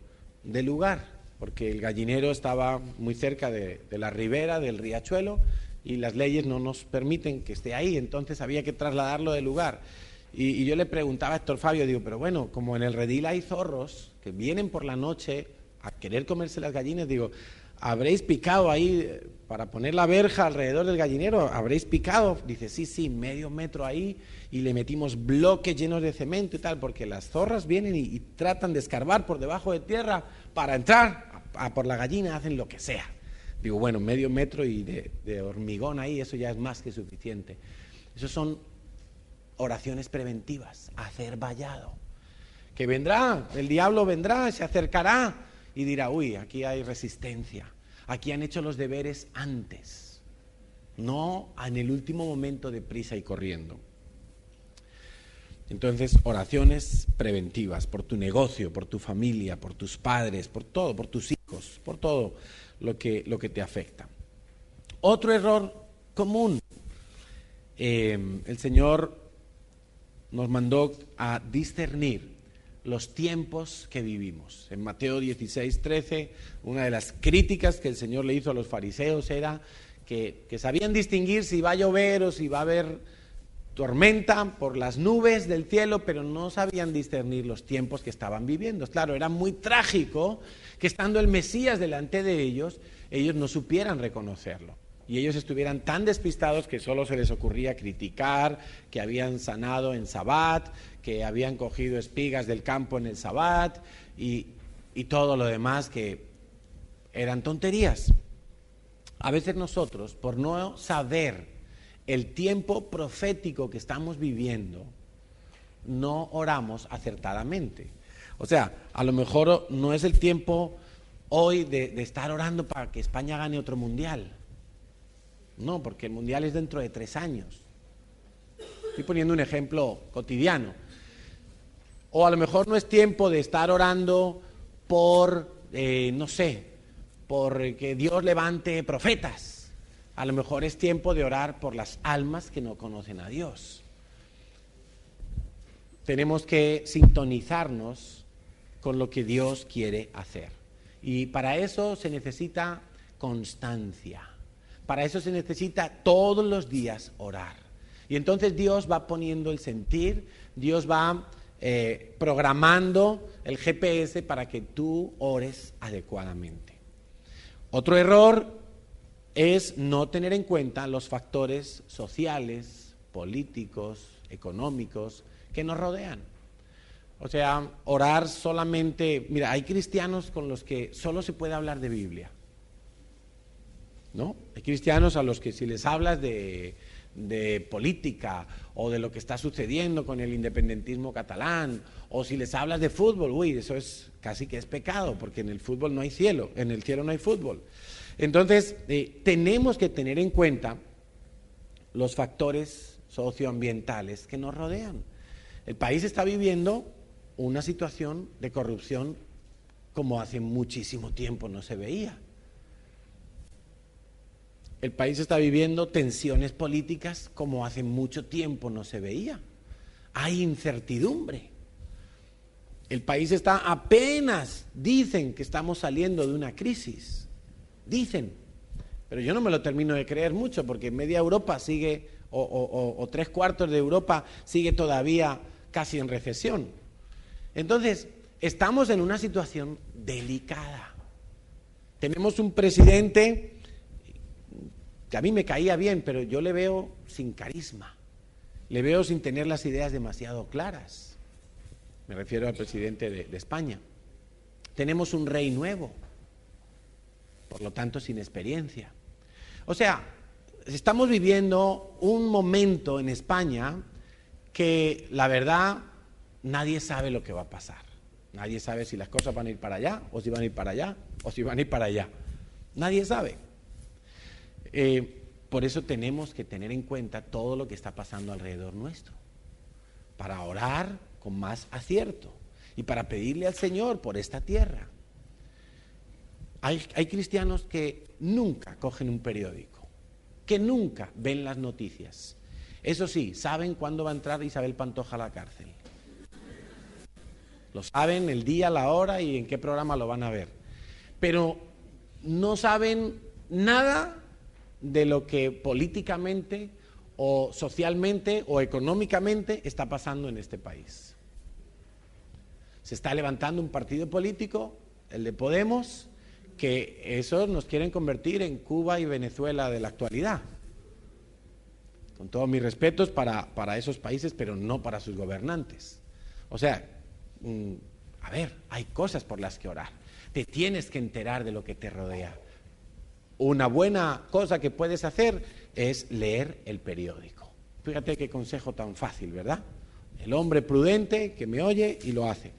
de lugar, porque el gallinero estaba muy cerca de la ribera del riachuelo y las leyes no nos permiten que esté ahí, entonces había que trasladarlo de lugar. Y yo le preguntaba a Héctor Fabio, digo, pero bueno, como en el redil hay zorros que vienen por la noche a querer comerse las gallinas, digo, ¿habréis picado ahí para poner la verja alrededor del gallinero? ¿Habréis picado? Dice, sí, medio metro ahí, y le metimos bloques llenos de cemento y tal, porque las zorras vienen y tratan de escarbar por debajo de tierra para entrar a por la gallina, hacen lo que sea. Digo, bueno, medio metro y de hormigón ahí, eso ya es más que suficiente. Eso son oraciones preventivas, hacer vallado. Que vendrá, el diablo vendrá, se acercará y dirá, uy, aquí hay resistencia, aquí han hecho los deberes antes, no en el último momento de prisa y corriendo. Entonces, oraciones preventivas por tu negocio, por tu familia, por tus padres, por todo, por tus hijos, por todo lo que te afecta. Otro error común, el Señor nos mandó a discernir los tiempos que vivimos. En Mateo 16:13, una de las críticas que el Señor le hizo a los fariseos era que sabían distinguir si va a llover o si va a haber tormenta por las nubes del cielo, pero no sabían discernir los tiempos que estaban viviendo. Claro, era muy trágico que estando el Mesías delante de ellos no supieran reconocerlo. Y ellos estuvieran tan despistados que solo se les ocurría criticar, que habían sanado en Sabbat, que habían cogido espigas del campo en el Sabbat y todo lo demás que eran tonterías. A veces nosotros, por no saber el tiempo profético que estamos viviendo, no oramos acertadamente. O sea, a lo mejor no es el tiempo hoy de estar orando para que España gane otro mundial. No, porque el mundial es dentro de 3 años. Estoy poniendo un ejemplo cotidiano. O a lo mejor no es tiempo de estar orando por, no sé, por que Dios levante profetas. A lo mejor es tiempo de orar por las almas que no conocen a Dios. Tenemos que sintonizarnos con lo que Dios quiere hacer. Y para eso se necesita constancia. Para eso se necesita todos los días orar. Y entonces Dios va poniendo el sentir, Dios va programando el GPS para que tú ores adecuadamente. Otro error es no tener en cuenta los factores sociales, políticos, económicos que nos rodean. O sea, orar solamente... Mira, hay cristianos con los que solo se puede hablar de Biblia, ¿no? Hay cristianos a los que si les hablas de política o de lo que está sucediendo con el independentismo catalán, o si les hablas de fútbol, uy, eso es casi que es pecado, porque en el fútbol no hay cielo, en el cielo no hay fútbol. Entonces, tenemos que tener en cuenta los factores socioambientales que nos rodean. El país está viviendo una situación de corrupción como hace muchísimo tiempo no se veía. El país está viviendo tensiones políticas como hace mucho tiempo no se veía. Hay incertidumbre. El país está apenas, dicen que estamos saliendo de una crisis. Dicen, pero yo no me lo termino de creer mucho porque media Europa sigue, o 3/4 de Europa sigue todavía casi en recesión. Entonces, estamos en una situación delicada. Tenemos un presidente que a mí me caía bien, pero yo le veo sin carisma, le veo sin tener las ideas demasiado claras. Me refiero al presidente de España. Tenemos un rey nuevo, por lo tanto sin experiencia. O sea, estamos viviendo un momento en España que la verdad nadie sabe lo que va a pasar. Nadie sabe si las cosas van a ir para allá, o si van a ir para allá, o si van a ir para allá. Nadie sabe. Por eso tenemos que tener en cuenta todo lo que está pasando alrededor nuestro, para orar con más acierto y para pedirle al Señor por esta tierra. Hay cristianos que nunca cogen un periódico, que nunca ven las noticias. Eso sí, saben cuándo va a entrar Isabel Pantoja a la cárcel. Lo saben el día, la hora y en qué programa lo van a ver. Pero no saben nada de lo que políticamente o socialmente o económicamente está pasando en este país. Se está levantando un partido político, el de Podemos, que esos nos quieren convertir en Cuba y Venezuela de la actualidad. Con todos mis respetos para esos países, pero no para sus gobernantes. O sea, a ver, hay cosas por las que orar. Te tienes que enterar de lo que te rodea. Una buena cosa que puedes hacer es leer el periódico. Fíjate qué consejo tan fácil, ¿verdad? El hombre prudente que me oye y lo hace.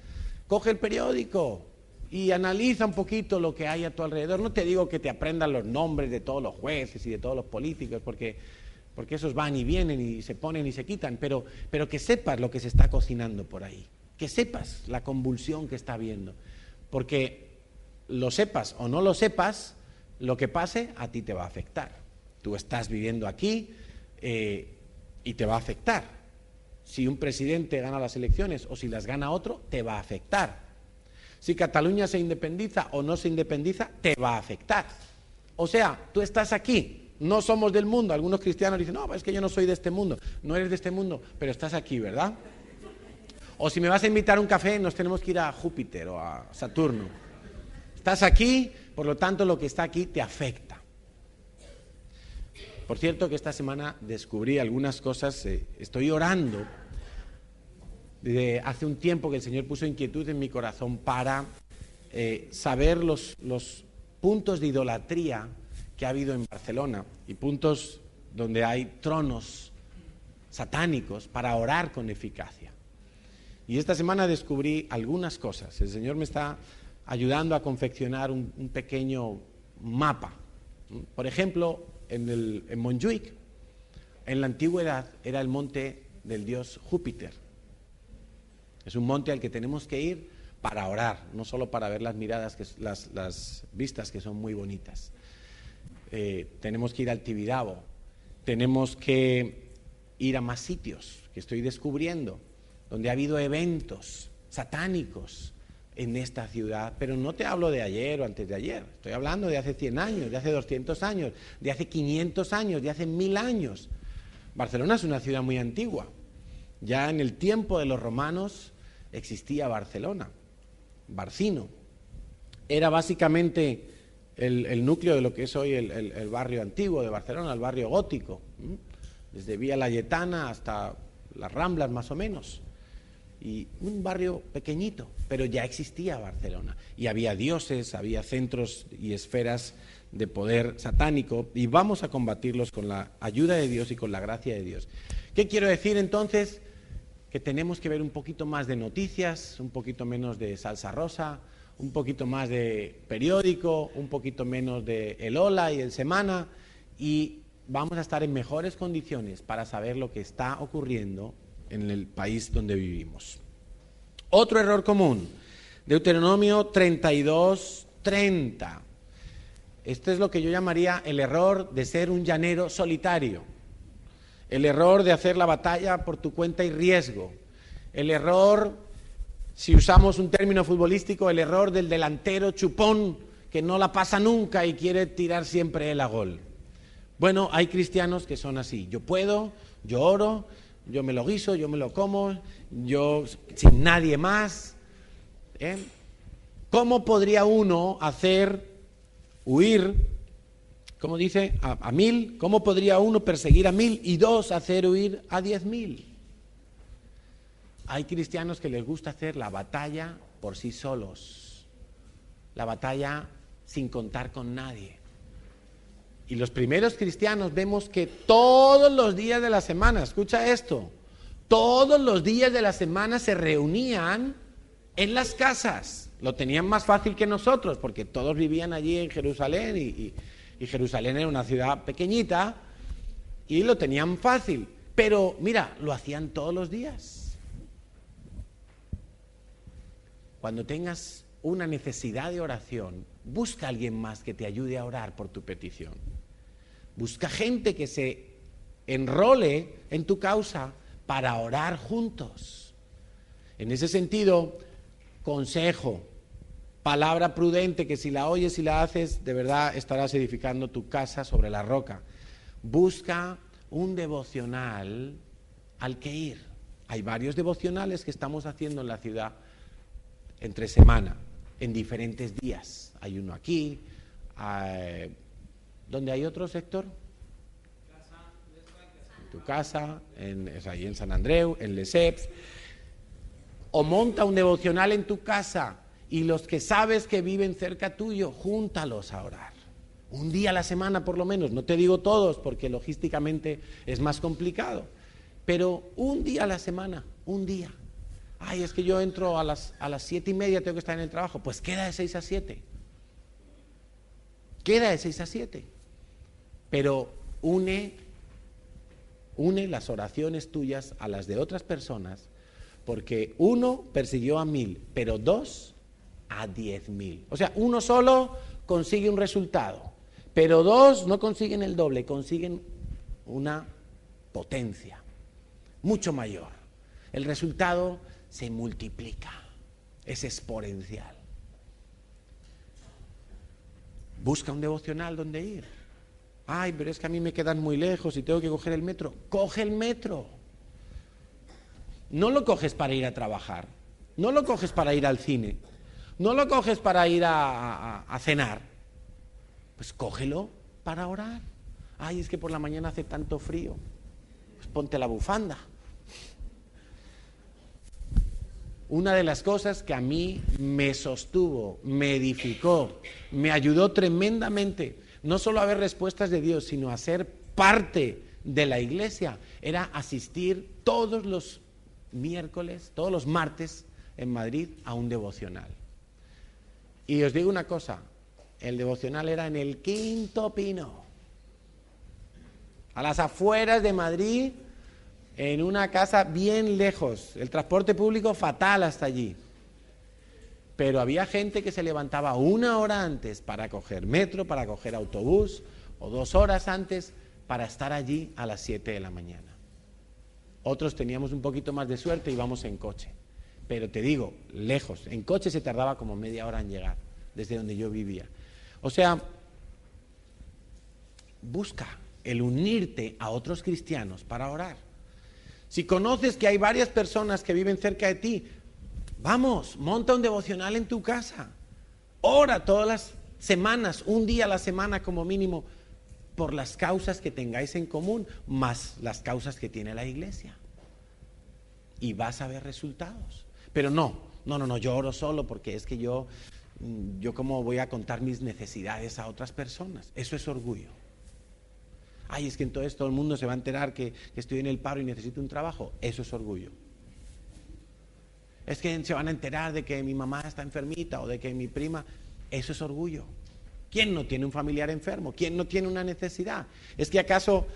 Coge el periódico y analiza un poquito lo que hay a tu alrededor. No te digo que te aprendan los nombres de todos los jueces y de todos los políticos, porque esos van y vienen y se ponen y se quitan, pero que sepas lo que se está cocinando por ahí, que sepas la convulsión que está habiendo, porque lo sepas o no lo sepas, lo que pase a ti te va a afectar. Tú estás viviendo aquí y te va a afectar. Si un presidente gana las elecciones o si las gana otro, te va a afectar. Si Cataluña se independiza o no se independiza, te va a afectar. O sea, tú estás aquí, no somos del mundo. Algunos cristianos dicen, no, es que yo no soy de este mundo. No eres de este mundo, pero estás aquí, ¿verdad? O si me vas a invitar a un café, nos tenemos que ir a Júpiter o a Saturno. Estás aquí, por lo tanto, lo que está aquí te afecta. Por cierto que esta semana descubrí algunas cosas, estoy orando desde hace un tiempo que el Señor puso inquietud en mi corazón para saber los puntos de idolatría que ha habido en Barcelona y puntos donde hay tronos satánicos para orar con eficacia. Y esta semana descubrí algunas cosas. El Señor me está ayudando a confeccionar un pequeño mapa. Por ejemplo, en Montjuïc, en la antigüedad era el monte del dios Júpiter. Es un monte al que tenemos que ir para orar, no solo para ver las miradas, las vistas que son muy bonitas. Tenemos que ir al Tibidabo, tenemos que ir a más sitios que estoy descubriendo, donde ha habido eventos satánicos en esta ciudad, pero no te hablo de ayer o antes de ayer, estoy hablando de hace 100 años, de hace 200 años, de hace 500 años, de hace 1000 años. Barcelona es una ciudad muy antigua, ya en el tiempo de los romanos existía Barcelona, Barcino, era básicamente el núcleo de lo que es hoy el barrio antiguo de Barcelona, el barrio gótico, desde Vía Layetana hasta las Ramblas más o menos. Y un barrio pequeñito, pero ya existía Barcelona. Y había dioses, había centros y esferas de poder satánico, y vamos a combatirlos con la ayuda de Dios y con la gracia de Dios. ¿Qué quiero decir entonces? Que tenemos que ver un poquito más de noticias, un poquito menos de salsa rosa, un poquito más de periódico, un poquito menos de El Hola y El Semana, y vamos a estar en mejores condiciones para saber lo que está ocurriendo en el país donde vivimos. Otro error común, Deuteronomio 32:30. Este es lo que yo llamaría el error de ser un llanero solitario, el error de hacer la batalla por tu cuenta y riesgo, el error, si usamos un término futbolístico, el error del delantero chupón que no la pasa nunca y quiere tirar siempre él a gol. Bueno, hay cristianos que son así, yo puedo, yo oro, yo me lo guiso, yo me lo como, yo sin nadie más. ¿Cómo podría uno hacer huir, como dice, a 1000? ¿Cómo podría uno perseguir a 1000 y 2 hacer huir a 10.000? Hay cristianos que les gusta hacer la batalla por sí solos, la batalla sin contar con nadie. Y los primeros cristianos vemos que todos los días de la semana, escucha esto, todos los días de la semana se reunían en las casas. Lo tenían más fácil que nosotros, porque todos vivían allí en Jerusalén y Jerusalén era una ciudad pequeñita y lo tenían fácil. Pero mira, lo hacían todos los días. Cuando tengas una necesidad de oración, busca a alguien más que te ayude a orar por tu petición. Busca gente que se enrole en tu causa para orar juntos. En ese sentido, consejo, palabra prudente que si la oyes y la haces, de verdad estarás edificando tu casa sobre la roca. Busca un devocional al que ir. Hay varios devocionales que estamos haciendo en la ciudad entre semana, en diferentes días. Hay uno aquí, ¿dónde hay otro sector? En tu casa, es ahí en San Andreu, en Lesseps. O monta un devocional en tu casa y los que sabes que viven cerca tuyo, júntalos a orar. Un día a la semana por lo menos, no te digo todos porque logísticamente es más complicado, pero un día a la semana, un día. Ay, es que yo entro a las 7:30, tengo que estar en el trabajo. Pues queda de 6 a 7. Queda de 6 a 7. Pero une las oraciones tuyas a las de otras personas, porque 1 persiguió a 1000, pero 2 a 10.000. O sea, 1 solo consigue un resultado, pero 2 no consiguen el doble, consiguen una potencia mucho mayor. El resultado se multiplica, es exponencial. Busca un devocional donde ir. Ay, pero es que a mí me quedan muy lejos y tengo que coger el metro. Coge el metro. No lo coges para ir a trabajar, no lo coges para ir al cine, no lo coges para ir a cenar. Pues cógelo para orar. Ay, es que por la mañana hace tanto frío. Pues ponte la bufanda. Una de las cosas que a mí me sostuvo, me edificó, me ayudó tremendamente, no solo a ver respuestas de Dios, sino a ser parte de la iglesia, era asistir todos los miércoles, todos los martes en Madrid a un devocional. Y os digo una cosa, el devocional era en el Quinto Pino, a las afueras de Madrid, en una casa bien lejos, el transporte público fatal hasta allí. Pero había gente que se levantaba 1 hora antes para coger metro, para coger autobús, o 2 horas antes para estar allí a las 7 de la mañana. Otros teníamos un poquito más de suerte y íbamos en coche. Pero te digo, lejos. En coche se tardaba como media hora en llegar, desde donde yo vivía. O sea, busca el unirte a otros cristianos para orar. Si conoces que hay varias personas que viven cerca de ti, vamos, monta un devocional en tu casa. Ora todas las semanas, un día a la semana como mínimo, por las causas que tengáis en común, más las causas que tiene la iglesia. Y vas a ver resultados. Pero no, yo oro solo porque es que yo cómo voy a contar mis necesidades a otras personas. Eso es orgullo. Ay, es que entonces todo el mundo se va a enterar que estoy en el paro y necesito un trabajo. Eso es orgullo. Es que se van a enterar de que mi mamá está enfermita o de que mi prima. Eso es orgullo. ¿Quién no tiene un familiar enfermo? ¿Quién no tiene una necesidad? ¿Es que acaso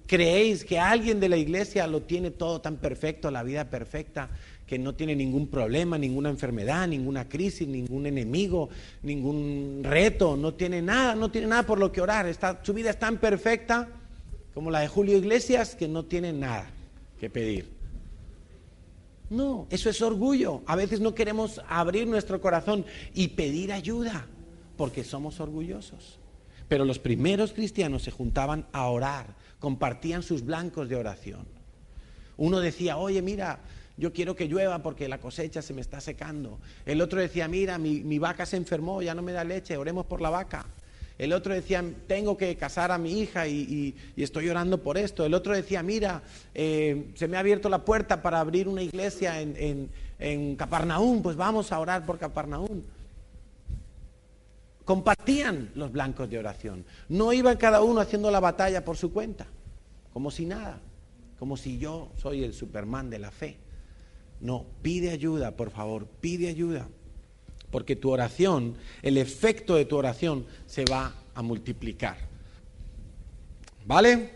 creéis que alguien de la iglesia lo tiene todo tan perfecto, la vida perfecta, que no tiene ningún problema, ninguna enfermedad, ninguna crisis, ningún enemigo, ningún reto, no tiene nada por lo que orar? Su vida es tan perfecta como la de Julio Iglesias que no tiene nada que pedir. No, eso es orgullo. A veces no queremos abrir nuestro corazón y pedir ayuda porque somos orgullosos. Pero los primeros cristianos se juntaban a orar, compartían sus blancos de oración. Uno decía, oye, mira, yo quiero que llueva porque la cosecha se me está secando. El otro decía, mira, mi vaca se enfermó, ya no me da leche, oremos por la vaca. El otro decía, tengo que casar a mi hija y estoy orando por esto. El otro decía, mira, se me ha abierto la puerta para abrir una iglesia en Capernaum, pues vamos a orar por Capernaum. Compartían los blancos de oración. No iban cada uno haciendo la batalla por su cuenta, como si nada, como si yo soy el Superman de la fe. No, pide ayuda, por favor, pide ayuda. Porque tu oración, el efecto de tu oración se va a multiplicar. ¿Vale?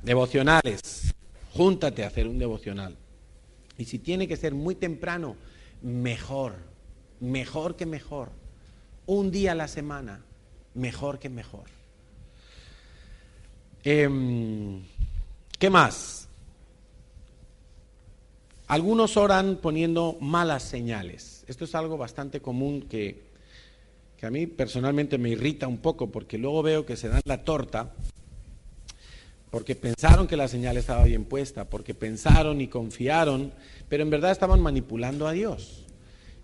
Devocionales. Júntate a hacer un devocional. Y si tiene que ser muy temprano, mejor. Mejor que mejor. Un día a la semana, mejor que mejor. ¿Qué más? Algunos oran poniendo malas señales. Esto es algo bastante común que a mí personalmente me irrita un poco, porque luego veo que se dan la torta porque pensaron que la señal estaba bien puesta, porque pensaron y confiaron, pero en verdad estaban manipulando a Dios.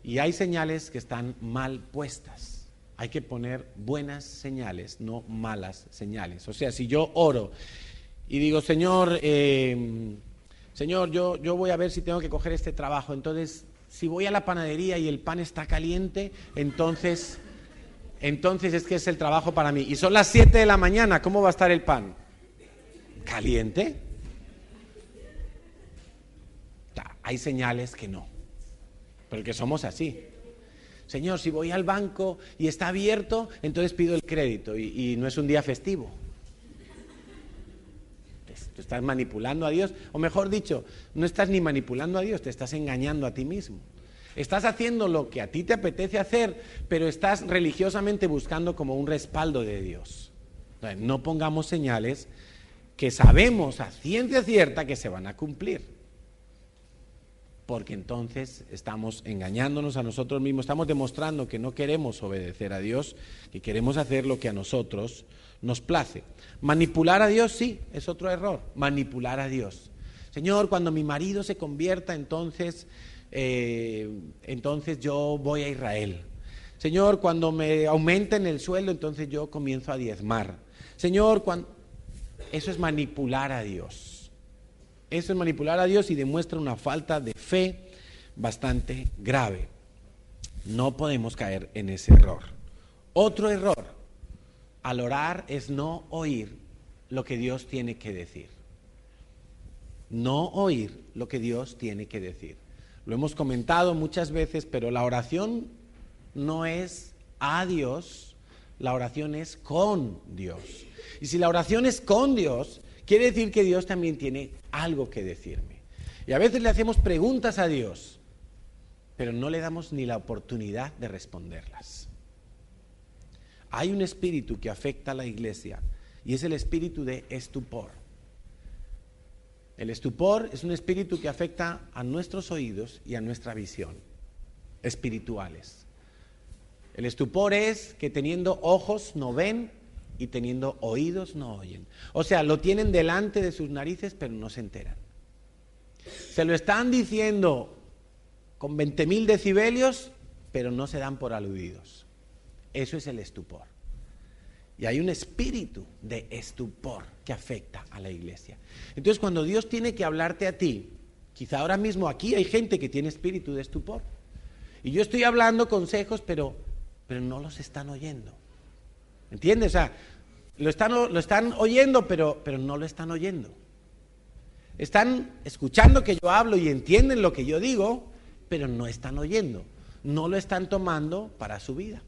Y hay señales que están mal puestas. Hay que poner buenas señales, no malas señales. O sea, si yo oro y digo, Señor, yo voy a ver si tengo que coger este trabajo. Entonces, si voy a la panadería y el pan está caliente, entonces es que es el trabajo para mí. Y son las 7 de la mañana, ¿cómo va a estar el pan? ¿Caliente? Hay señales que no, pero que somos así. Señor, si voy al banco y está abierto, entonces pido el crédito y no es un día festivo. Tú estás manipulando a Dios, o mejor dicho, no estás ni manipulando a Dios, te estás engañando a ti mismo. Estás haciendo lo que a ti te apetece hacer, pero estás religiosamente buscando como un respaldo de Dios. Entonces, no pongamos señales que sabemos a ciencia cierta que se van a cumplir. Porque entonces estamos engañándonos a nosotros mismos, estamos demostrando que no queremos obedecer a Dios, que queremos hacer lo que a nosotros nos place. Manipular a Dios, sí, es otro error, manipular a Dios. Señor, cuando mi marido se convierta, entonces yo voy a Israel. Señor, cuando me aumenten el sueldo, entonces yo comienzo a diezmar. Señor, eso es manipular a Dios. Eso es manipular a Dios y demuestra una falta de fe bastante grave. No podemos caer en ese error. Otro error al orar es no oír lo que Dios tiene que decir. No oír lo que Dios tiene que decir. Lo hemos comentado muchas veces, pero la oración no es a Dios, la oración es con Dios. Y si la oración es con Dios, quiere decir que Dios también tiene algo que decirme. Y a veces le hacemos preguntas a Dios, pero no le damos ni la oportunidad de responderlas. Hay un espíritu que afecta a la iglesia y es el espíritu de estupor. El estupor es un espíritu que afecta a nuestros oídos y a nuestra visión espirituales. El estupor es que teniendo ojos no ven y teniendo oídos no oyen. O sea, lo tienen delante de sus narices pero no se enteran. Se lo están diciendo con 20.000 decibelios pero no se dan por aludidos. Eso es el estupor. Y hay un espíritu de estupor que afecta a la iglesia. Entonces, cuando Dios tiene que hablarte a ti, quizá ahora mismo aquí hay gente que tiene espíritu de estupor. Y yo estoy hablando consejos, pero no los están oyendo. ¿Entiendes? O sea, lo están oyendo, pero no lo están oyendo. Están escuchando que yo hablo y entienden lo que yo digo, pero no están oyendo. No lo están tomando para su vida.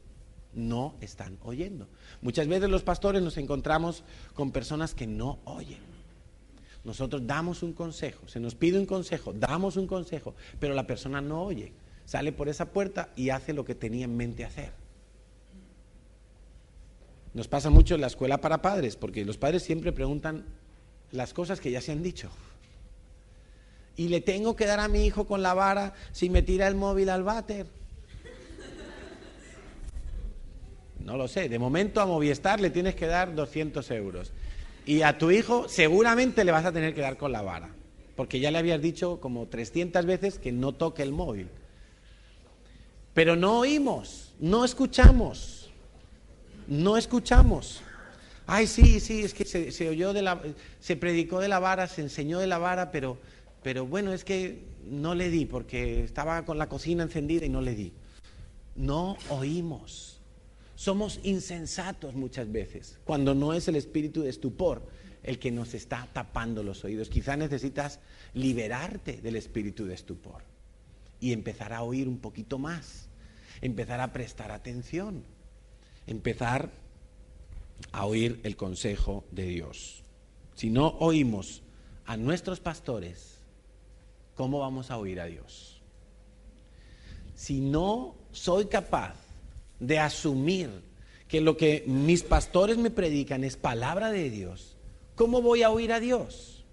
No están oyendo. Muchas veces los pastores nos encontramos con personas que no oyen. Nosotros damos un consejo, se nos pide un consejo, damos un consejo, pero la persona no oye. Sale por esa puerta y hace lo que tenía en mente hacer. Nos pasa mucho en la escuela para padres, porque los padres siempre preguntan las cosas que ya se han dicho. Y le tengo que dar a mi hijo con la vara si me tira el móvil al váter. No lo sé, de momento a Movistar le tienes que dar 200 euros. Y a tu hijo seguramente le vas a tener que dar con la vara, porque ya le habías dicho como 300 veces que no toque el móvil. Pero no oímos, no escuchamos. Ay, sí, es que se predicó de la vara, se enseñó de la vara, pero bueno, es que no le di, porque estaba con la cocina encendida y no le di. No oímos. Somos insensatos muchas veces, cuando no es el espíritu de estupor el que nos está tapando los oídos. Quizá necesitas liberarte del espíritu de estupor y empezar a oír un poquito más, empezar a prestar atención, empezar a oír el consejo de Dios. Si no oímos a nuestros pastores, ¿cómo vamos a oír a Dios? Si no soy capaz de asumir que lo que mis pastores me predican es palabra de Dios, ¿cómo voy a oír a Dios?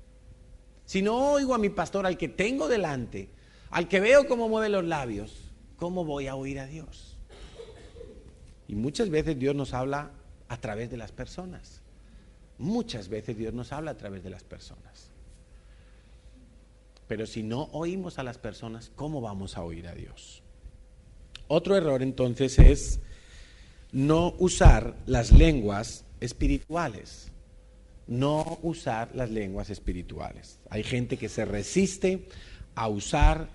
Si no oigo a mi pastor, al que tengo delante, al que veo cómo mueve los labios, ¿cómo voy a oír a Dios? Y muchas veces Dios nos habla a través de las personas. Muchas veces Dios nos habla a través de las personas. Pero si no oímos a las personas, ¿cómo vamos a oír a Dios? Otro error entonces es no usar las lenguas espirituales. No usar las lenguas espirituales. Hay gente que se resiste a usar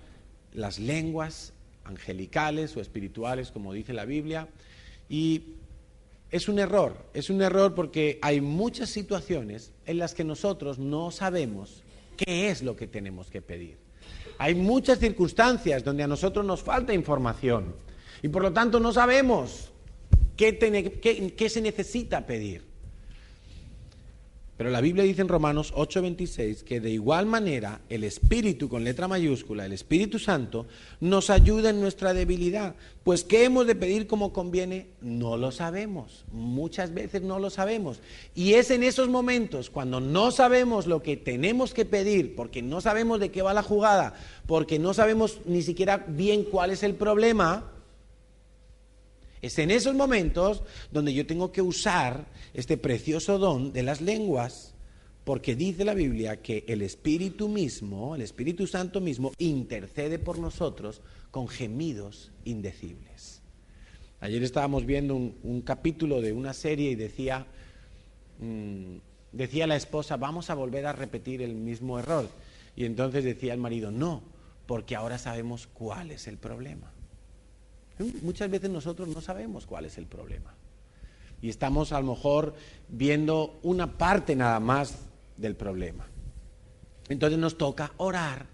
las lenguas angelicales o espirituales, como dice la Biblia, y es un error porque hay muchas situaciones en las que nosotros no sabemos qué es lo que tenemos que pedir. Hay muchas circunstancias donde a nosotros nos falta información y por lo tanto no sabemos qué se necesita pedir. Pero la Biblia dice en Romanos 8:26 que de igual manera el Espíritu con letra mayúscula, el Espíritu Santo, nos ayuda en nuestra debilidad. Pues ¿qué hemos de pedir como conviene? No lo sabemos. Muchas veces no lo sabemos. Y es en esos momentos cuando no sabemos lo que tenemos que pedir, porque no sabemos de qué va la jugada, porque no sabemos ni siquiera bien cuál es el problema. Es en esos momentos donde yo tengo que usar este precioso don de las lenguas, porque dice la Biblia que el Espíritu mismo, el Espíritu Santo mismo, intercede por nosotros con gemidos indecibles. Ayer estábamos viendo un capítulo de una serie y decía la esposa, vamos a volver a repetir el mismo error. Y entonces decía el marido, no, porque ahora sabemos cuál es el problema. Muchas veces nosotros no sabemos cuál es el problema y estamos a lo mejor viendo una parte nada más del problema. Entonces nos toca orar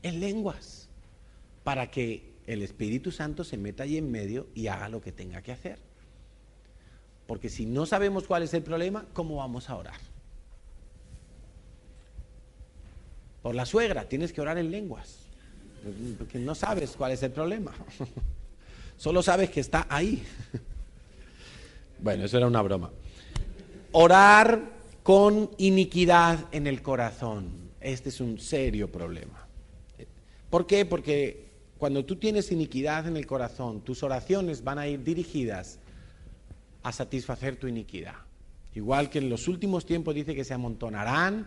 en lenguas para que el Espíritu Santo se meta allí en medio y haga lo que tenga que hacer. Porque si no sabemos cuál es el problema, ¿cómo vamos a orar? Por la suegra tienes que orar en lenguas, porque no sabes cuál es el problema. Solo sabes que está ahí. Bueno, eso era una broma. Orar con iniquidad en el corazón. Este es un serio problema. ¿Por qué? Porque cuando tú tienes iniquidad en el corazón, tus oraciones van a ir dirigidas a satisfacer tu iniquidad. Igual que en los últimos tiempos dice que se amontonarán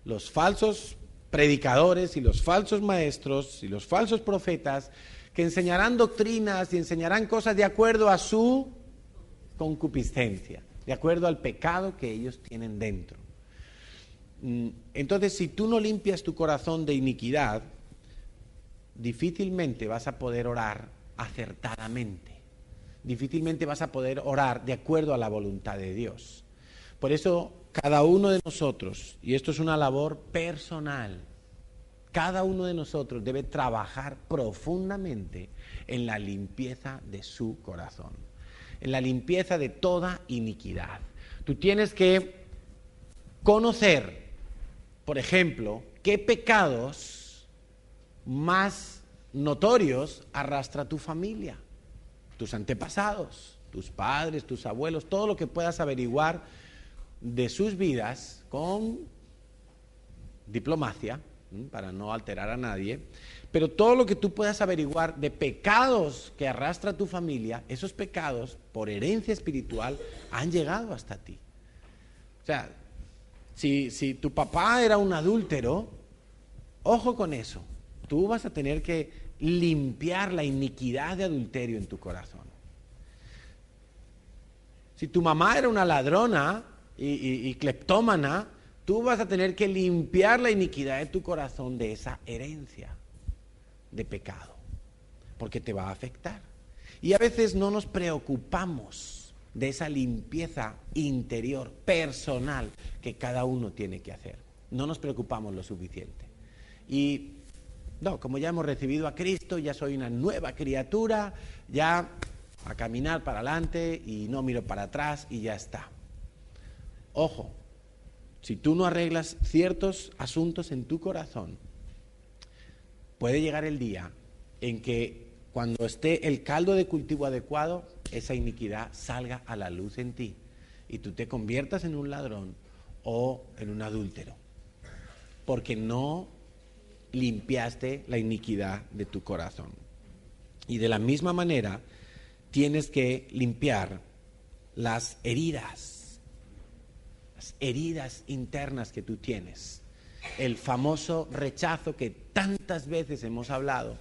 los falsos predicadores y los falsos maestros y los falsos profetas que enseñarán doctrinas y enseñarán cosas de acuerdo a su concupiscencia, de acuerdo al pecado que ellos tienen dentro. Entonces, si tú no limpias tu corazón de iniquidad, difícilmente vas a poder orar acertadamente. Difícilmente vas a poder orar de acuerdo a la voluntad de Dios. Por eso, cada uno de nosotros, y esto es una labor personal, cada uno de nosotros debe trabajar profundamente en la limpieza de su corazón, en la limpieza de toda iniquidad. Tú tienes que conocer, por ejemplo, qué pecados más notorios arrastra tu familia, tus antepasados, tus padres, tus abuelos, todo lo que puedas averiguar de sus vidas con diplomacia, para no alterar a nadie, pero todo lo que tú puedas averiguar de pecados que arrastra tu familia, esos pecados, por herencia espiritual, han llegado hasta ti. O sea, si tu papá era un adúltero, ojo con eso, tú vas a tener que limpiar la iniquidad de adulterio en tu corazón. Si tu mamá era una ladrona y cleptómana, tú vas a tener que limpiar la iniquidad de tu corazón de esa herencia de pecado, porque te va a afectar. Y a veces no nos preocupamos de esa limpieza interior, personal, que cada uno tiene que hacer. No nos preocupamos lo suficiente. Y no, como ya hemos recibido a Cristo, ya soy una nueva criatura, ya a caminar para adelante y no miro para atrás y ya está. Ojo, si tú no arreglas ciertos asuntos en tu corazón, puede llegar el día en que cuando esté el caldo de cultivo adecuado, esa iniquidad salga a la luz en ti y tú te conviertas en un ladrón o en un adúltero, porque no limpiaste la iniquidad de tu corazón. Y de la misma manera tienes que limpiar las heridas internas que tú tienes, el famoso rechazo que tantas veces hemos hablado,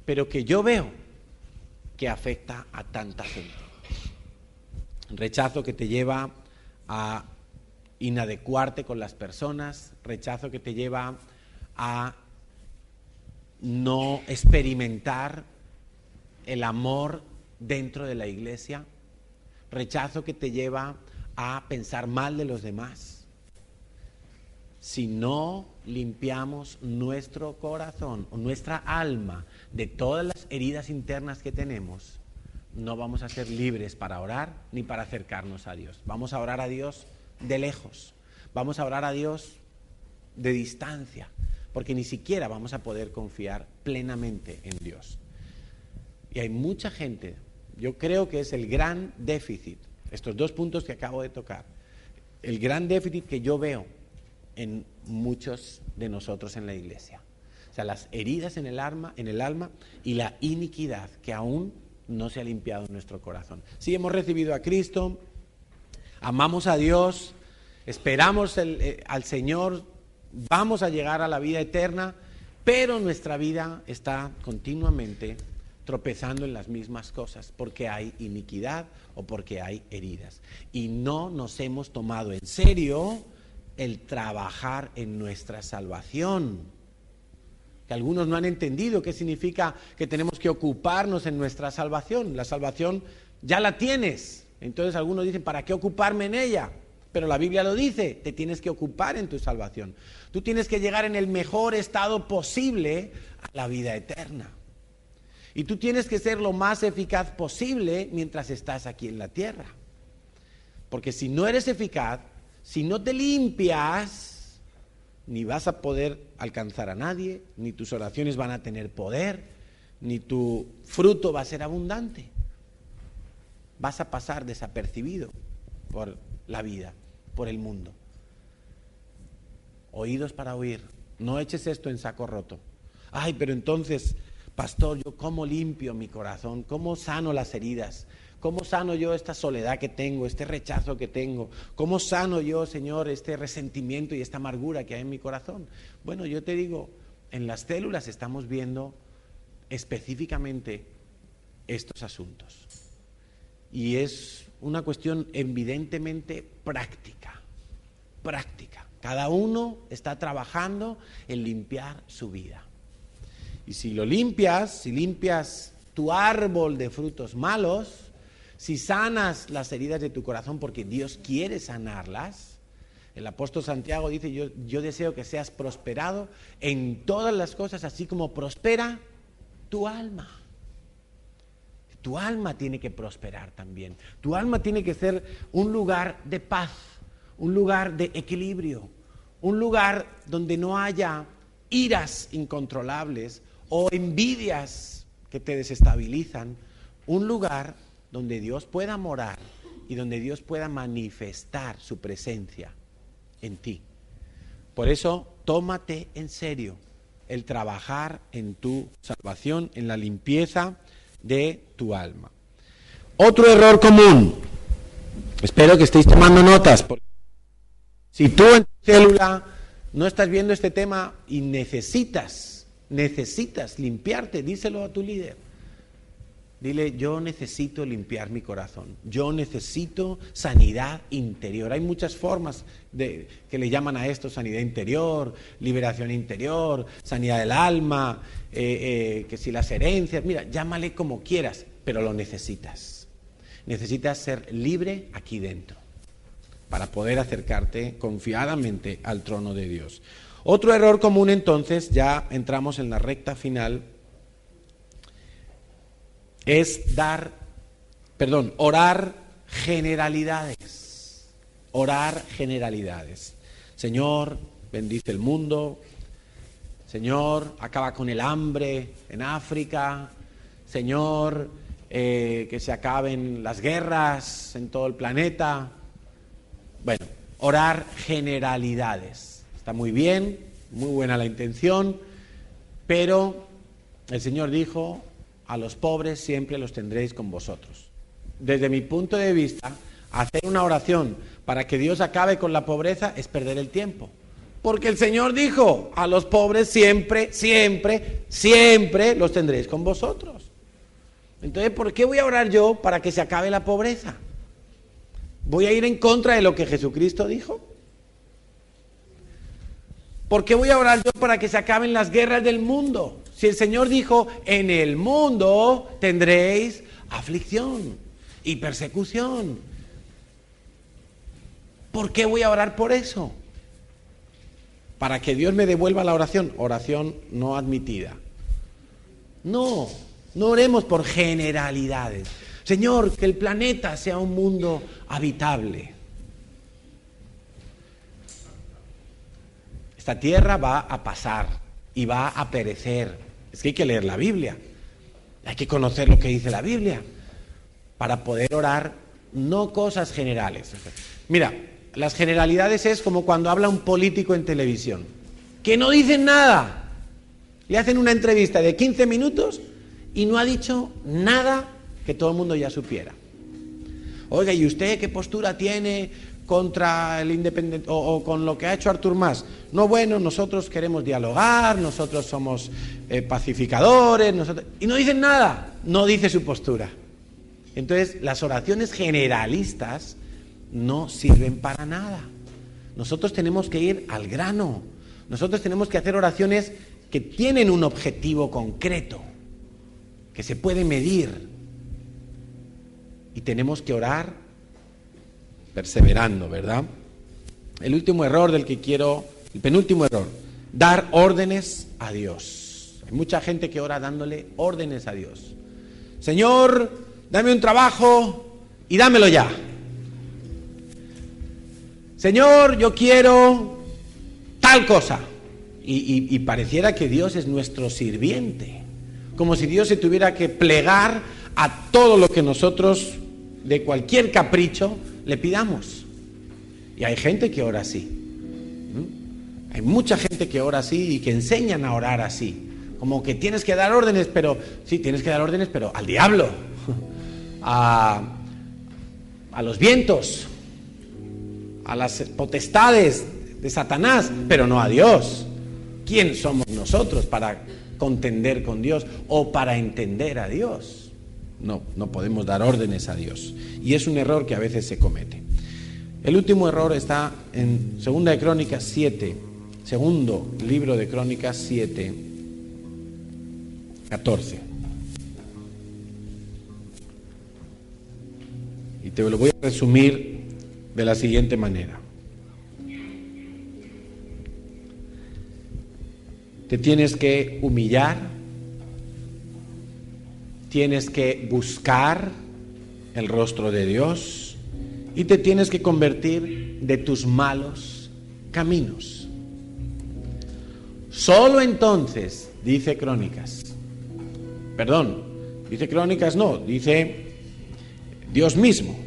pero que yo veo que afecta a tanta gente. Rechazo que te lleva a inadecuarte con las personas, rechazo que te lleva a no experimentar el amor dentro de la iglesia, rechazo que te lleva a pensar mal de los demás. Si no limpiamos nuestro corazón o nuestra alma de todas las heridas internas que tenemos, no vamos a ser libres para orar ni para acercarnos a Dios. Vamos a orar a Dios de lejos, vamos a orar a Dios de distancia, porque ni siquiera vamos a poder confiar plenamente en Dios. Y hay mucha gente, yo creo que es el gran déficit, estos dos puntos que acabo de tocar, el gran déficit que yo veo en muchos de nosotros en la iglesia. O sea, las heridas en el alma y la iniquidad que aún no se ha limpiado en nuestro corazón. Sí, hemos recibido a Cristo, amamos a Dios, esperamos al Señor, vamos a llegar a la vida eterna, pero nuestra vida está continuamente tropezando en las mismas cosas, porque hay iniquidad o porque hay heridas. Y no nos hemos tomado en serio el trabajar en nuestra salvación. Que algunos no han entendido qué significa que tenemos que ocuparnos en nuestra salvación. La salvación ya la tienes. Entonces algunos dicen, ¿para qué ocuparme en ella? Pero la Biblia lo dice, te tienes que ocupar en tu salvación. Tú tienes que llegar en el mejor estado posible a la vida eterna. Y tú tienes que ser lo más eficaz posible mientras estás aquí en la tierra. Porque si no eres eficaz, si no te limpias, ni vas a poder alcanzar a nadie, ni tus oraciones van a tener poder, ni tu fruto va a ser abundante. Vas a pasar desapercibido por la vida, por el mundo. Oídos para oír. No eches esto en saco roto. Ay, pero entonces, pastor, ¿yo cómo limpio mi corazón? ¿Cómo sano las heridas? ¿Cómo sano yo esta soledad que tengo, este rechazo que tengo? ¿Cómo sano yo, Señor, este resentimiento y esta amargura que hay en mi corazón? Bueno, yo te digo, en las células estamos viendo específicamente estos asuntos. Y es una cuestión evidentemente práctica. Cada uno está trabajando en limpiar su vida. Y si lo limpias, si limpias tu árbol de frutos malos, si sanas las heridas de tu corazón porque Dios quiere sanarlas, el apóstol Santiago dice, yo deseo que seas prosperado en todas las cosas, así como prospera tu alma. Tu alma tiene que prosperar también. Tu alma tiene que ser un lugar de paz, un lugar de equilibrio, un lugar donde no haya iras incontrolables o envidias que te desestabilizan, un lugar donde Dios pueda morar y donde Dios pueda manifestar su presencia en ti. Por eso, tómate en serio el trabajar en tu salvación, en la limpieza de tu alma. Otro error común, espero que estéis tomando notas, porque si tú en tu célula no estás viendo este tema y necesitas limpiarte, díselo a tu líder. Dile, yo necesito limpiar mi corazón, yo necesito sanidad interior. Hay muchas formas que le llaman a esto sanidad interior, liberación interior, sanidad del alma, que si las herencias, mira, llámale como quieras, pero lo necesitas. Necesitas ser libre aquí dentro para poder acercarte confiadamente al trono de Dios. Otro error común entonces, ya entramos en la recta final, es orar generalidades. Orar generalidades. Señor, bendice el mundo. Señor, acaba con el hambre en África. Señor, que se acaben las guerras en todo el planeta. Bueno, orar generalidades. Está muy bien, muy buena la intención, pero el Señor dijo, a los pobres siempre los tendréis con vosotros. Desde mi punto de vista, hacer una oración para que Dios acabe con la pobreza es perder el tiempo. Porque el Señor dijo, a los pobres siempre, siempre, siempre los tendréis con vosotros. Entonces, ¿por qué voy a orar yo para que se acabe la pobreza? ¿Voy a ir en contra de lo que Jesucristo dijo? ¿Por qué voy a orar yo para que se acaben las guerras del mundo? Si el Señor dijo, en el mundo tendréis aflicción y persecución. ¿Por qué voy a orar por eso? Para que Dios me devuelva la oración. Oración no admitida. No oremos por generalidades. Señor, que el planeta sea un mundo habitable. Esta tierra va a pasar y va a perecer. Es que hay que leer la Biblia. Hay que conocer lo que dice la Biblia para poder orar, no cosas generales. Mira, las generalidades es como cuando habla un político en televisión, que no dicen nada. Le hacen una entrevista de 15 minutos y no ha dicho nada que todo el mundo ya supiera. Oiga, ¿y usted qué postura tiene contra el independiente o con lo que ha hecho Artur Mas? No, bueno, nosotros queremos dialogar, nosotros somos pacificadores, y no dicen nada, no dice su postura. Entonces, las oraciones generalistas no sirven para nada. Nosotros tenemos que ir al grano. Nosotros tenemos que hacer oraciones que tienen un objetivo concreto, que se puede medir. Y tenemos que orar perseverando, ¿verdad? El penúltimo error, dar órdenes a Dios. Hay mucha gente que ora dándole órdenes a Dios. Señor, dame un trabajo y dámelo ya. Señor, yo quiero tal tal cosa. Y pareciera que Dios es nuestro sirviente, como si Dios se tuviera que plegar a todo lo que nosotros, de cualquier capricho, le pidamos. Y hay gente que ora así. Hay mucha gente que ora así y que enseñan a orar así. Como que tienes que dar órdenes, pero... Sí, tienes que dar órdenes, pero al diablo. A los vientos. A las potestades de Satanás, pero no a Dios. ¿Quién somos nosotros para contender con Dios o para entender a Dios? No podemos dar órdenes a Dios. Y es un error que a veces se comete. El último error está en 2 de Crónicas 7, segundo libro de Crónicas 7, 14. Y te lo voy a resumir de la siguiente manera. Te tienes que humillar, tienes que buscar el rostro de Dios y te tienes que convertir de tus malos caminos. Solo entonces, dice Crónicas, dice Dios mismo,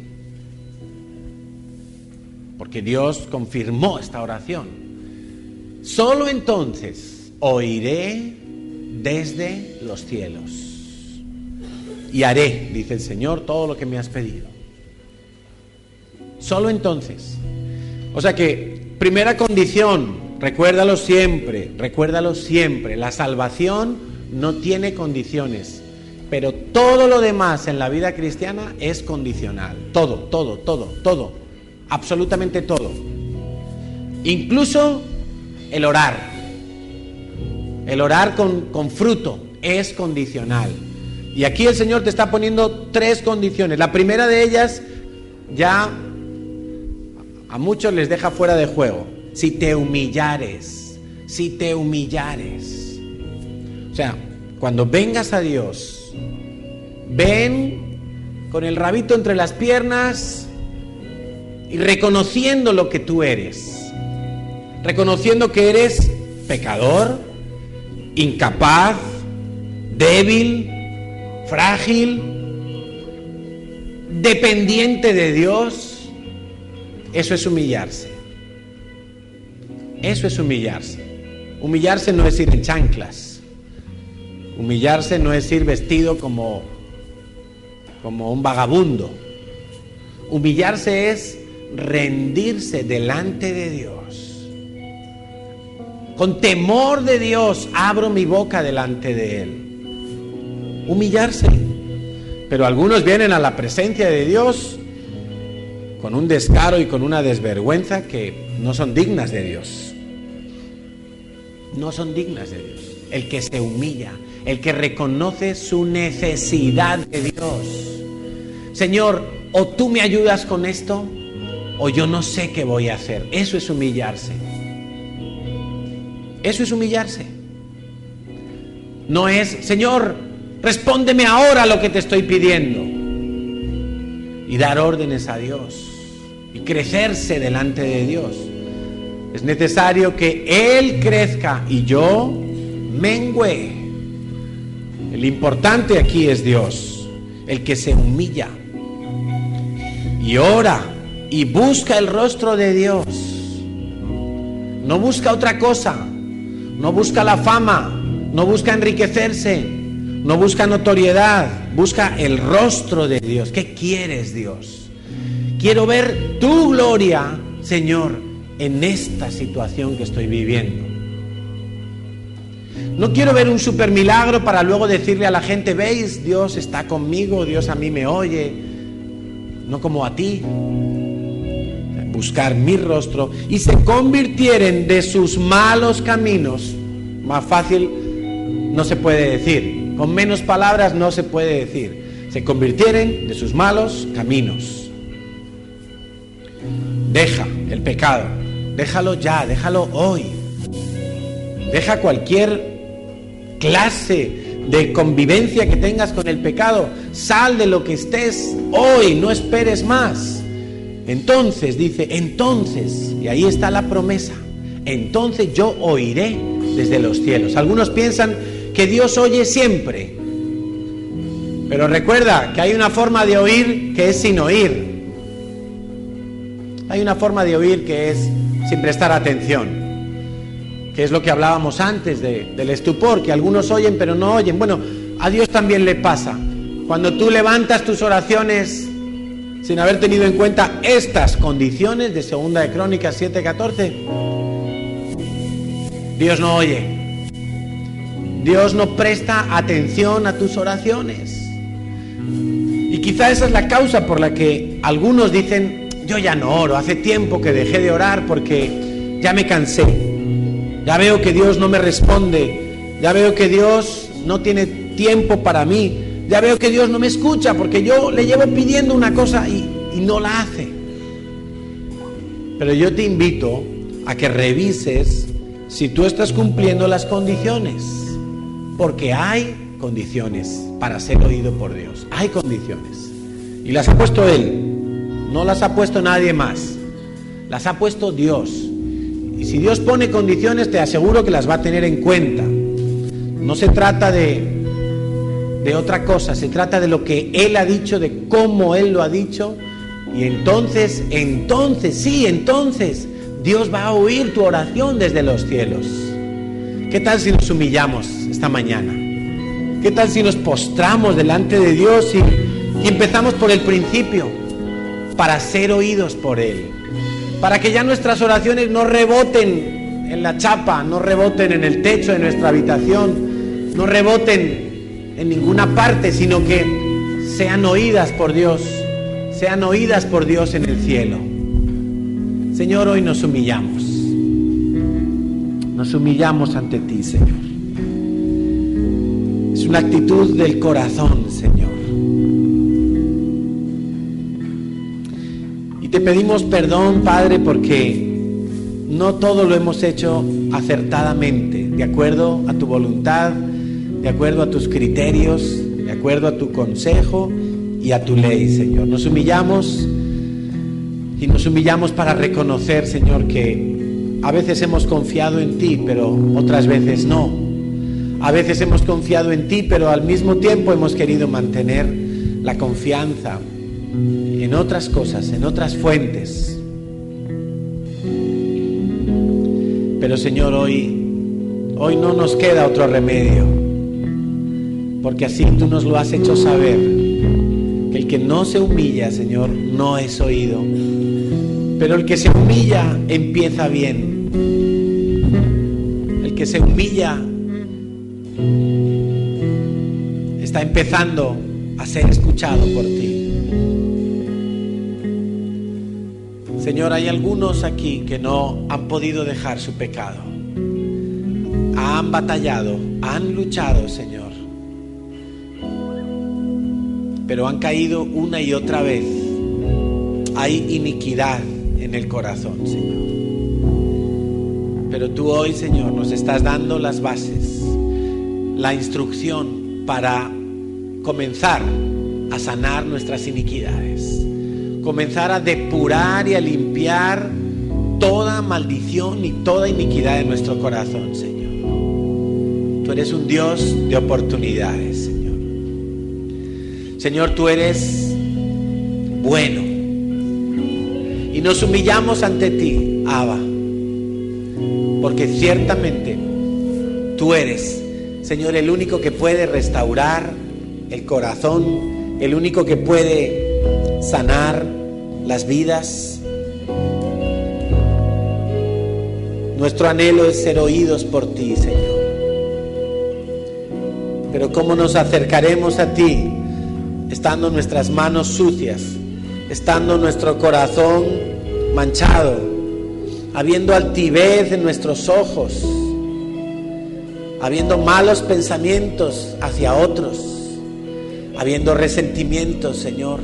porque Dios confirmó esta oración. Solo entonces oiré desde los cielos y haré, dice el Señor, todo lo que me has pedido. Solo entonces. O sea que, primera condición, recuérdalo siempre, la salvación no tiene condiciones, pero todo lo demás en la vida cristiana es condicional. Todo, absolutamente todo. Incluso el orar con fruto es condicional. Y aquí el Señor te está poniendo 3 condiciones. La primera de ellas ya a muchos les deja fuera de juego. Si te humillares. O sea, cuando vengas a Dios, ven con el rabito entre las piernas y reconociendo lo que tú eres. Reconociendo que eres pecador, incapaz, débil, frágil, dependiente de Dios. Eso es humillarse. Humillarse no es ir en chanclas. Humillarse no es ir vestido como un vagabundo. Humillarse es rendirse delante de Dios. Con temor de Dios abro mi boca delante de Él. Humillarse. Pero algunos vienen a la presencia de Dios con un descaro y con una desvergüenza que no son dignas de Dios. No son dignas de Dios. El que se humilla, el que reconoce su necesidad de Dios. Señor, o tú me ayudas con esto, o yo no sé qué voy a hacer. Eso es humillarse. Eso es humillarse. No es, Señor, respóndeme ahora lo que te estoy pidiendo. Y dar órdenes a Dios. Y crecerse delante de Dios. Es necesario que Él crezca y yo mengüe. El importante aquí es Dios. El que se humilla. Y ora. Y busca el rostro de Dios. No busca otra cosa. No busca la fama, no busca enriquecerse, no busca notoriedad, busca el rostro de Dios. ¿Qué quieres, Dios? Quiero ver tu gloria, Señor, en esta situación que estoy viviendo. No quiero ver un super milagro para luego decirle a la gente, ¿veis? Dios está conmigo, Dios a mí me oye, no como a ti. Buscar mi rostro y se convirtieren de sus malos caminos. Más fácil no se puede decir, con menos palabras no se puede decir. Se convirtieren de sus malos caminos. Deja el pecado, déjalo ya, déjalo hoy. Deja cualquier clase de convivencia que tengas con el pecado. Sal de lo que estés hoy, no esperes más. Entonces, dice, entonces, y ahí está la promesa, entonces yo oiré desde los cielos. Algunos piensan que Dios oye siempre, pero recuerda que hay una forma de oír que es sin oír. Hay una forma de oír que es sin prestar atención, que es lo que hablábamos antes del estupor, que algunos oyen pero no oyen. Bueno, a Dios también le pasa. Cuando tú levantas tus oraciones sin haber tenido en cuenta estas condiciones de 2 de Crónicas 7:14, Dios no oye. Dios no presta atención a tus oraciones. Y quizá esa es la causa por la que algunos dicen: yo ya no oro, hace tiempo que dejé de orar porque ya me cansé. Ya veo que Dios no me responde, ya veo que Dios no tiene tiempo para mí, ya veo que Dios no me escucha porque yo le llevo pidiendo una cosa y no la hace. Pero yo te invito a que revises si tú estás cumpliendo las condiciones, porque hay condiciones para ser oído por Dios, hay condiciones, y las ha puesto Él, no las ha puesto nadie más, las ha puesto Dios. Y si Dios pone condiciones, te aseguro que las va a tener en cuenta. No se trata de otra cosa, se trata de lo que Él ha dicho, de cómo Él lo ha dicho. Y entonces Dios va a oír tu oración desde los cielos. ¿Qué tal si nos humillamos esta mañana? ¿Qué tal si nos postramos delante de Dios y empezamos por el principio, para ser oídos por Él? Para que ya nuestras oraciones no reboten en la chapa, no reboten en el techo de nuestra habitación, no reboten en ninguna parte, sino que sean oídas por Dios, sean oídas por Dios en el cielo. Señor, hoy nos humillamos ante ti, Señor. Es una actitud del corazón, Señor. Y te pedimos perdón, Padre, porque no todo lo hemos hecho acertadamente, de acuerdo a tu voluntad, de acuerdo a tus criterios, de acuerdo a tu consejo y a tu ley, Señor. Nos humillamos para reconocer, Señor, que a veces hemos confiado en ti, pero otras veces no. A veces hemos confiado en ti, pero al mismo tiempo hemos querido mantener la confianza en otras cosas, en otras fuentes. Pero, Señor, hoy no nos queda otro remedio, porque así tú nos lo has hecho saber, que el que no se humilla, Señor, no es oído, pero el que se humilla empieza bien. El que se humilla está empezando a ser escuchado por ti. Señor, hay algunos aquí que no han podido dejar su pecado. Han batallado, han luchado, Señor, pero han caído una y otra vez. Hay iniquidad en el corazón, Señor. Pero tú hoy, Señor, nos estás dando las bases, la instrucción para comenzar a sanar nuestras iniquidades, comenzar a depurar y a limpiar toda maldición y toda iniquidad de nuestro corazón, Señor. Tú eres un Dios de oportunidades, Señor. Señor, tú eres bueno. Y nos humillamos ante ti, Abba, porque ciertamente tú eres, Señor, el único que puede restaurar el corazón, el único que puede sanar las vidas. Nuestro anhelo es ser oídos por ti, Señor. Pero ¿cómo nos acercaremos a ti estando nuestras manos sucias, estando nuestro corazón manchado, habiendo altivez en nuestros ojos, habiendo malos pensamientos hacia otros, habiendo resentimientos, Señor,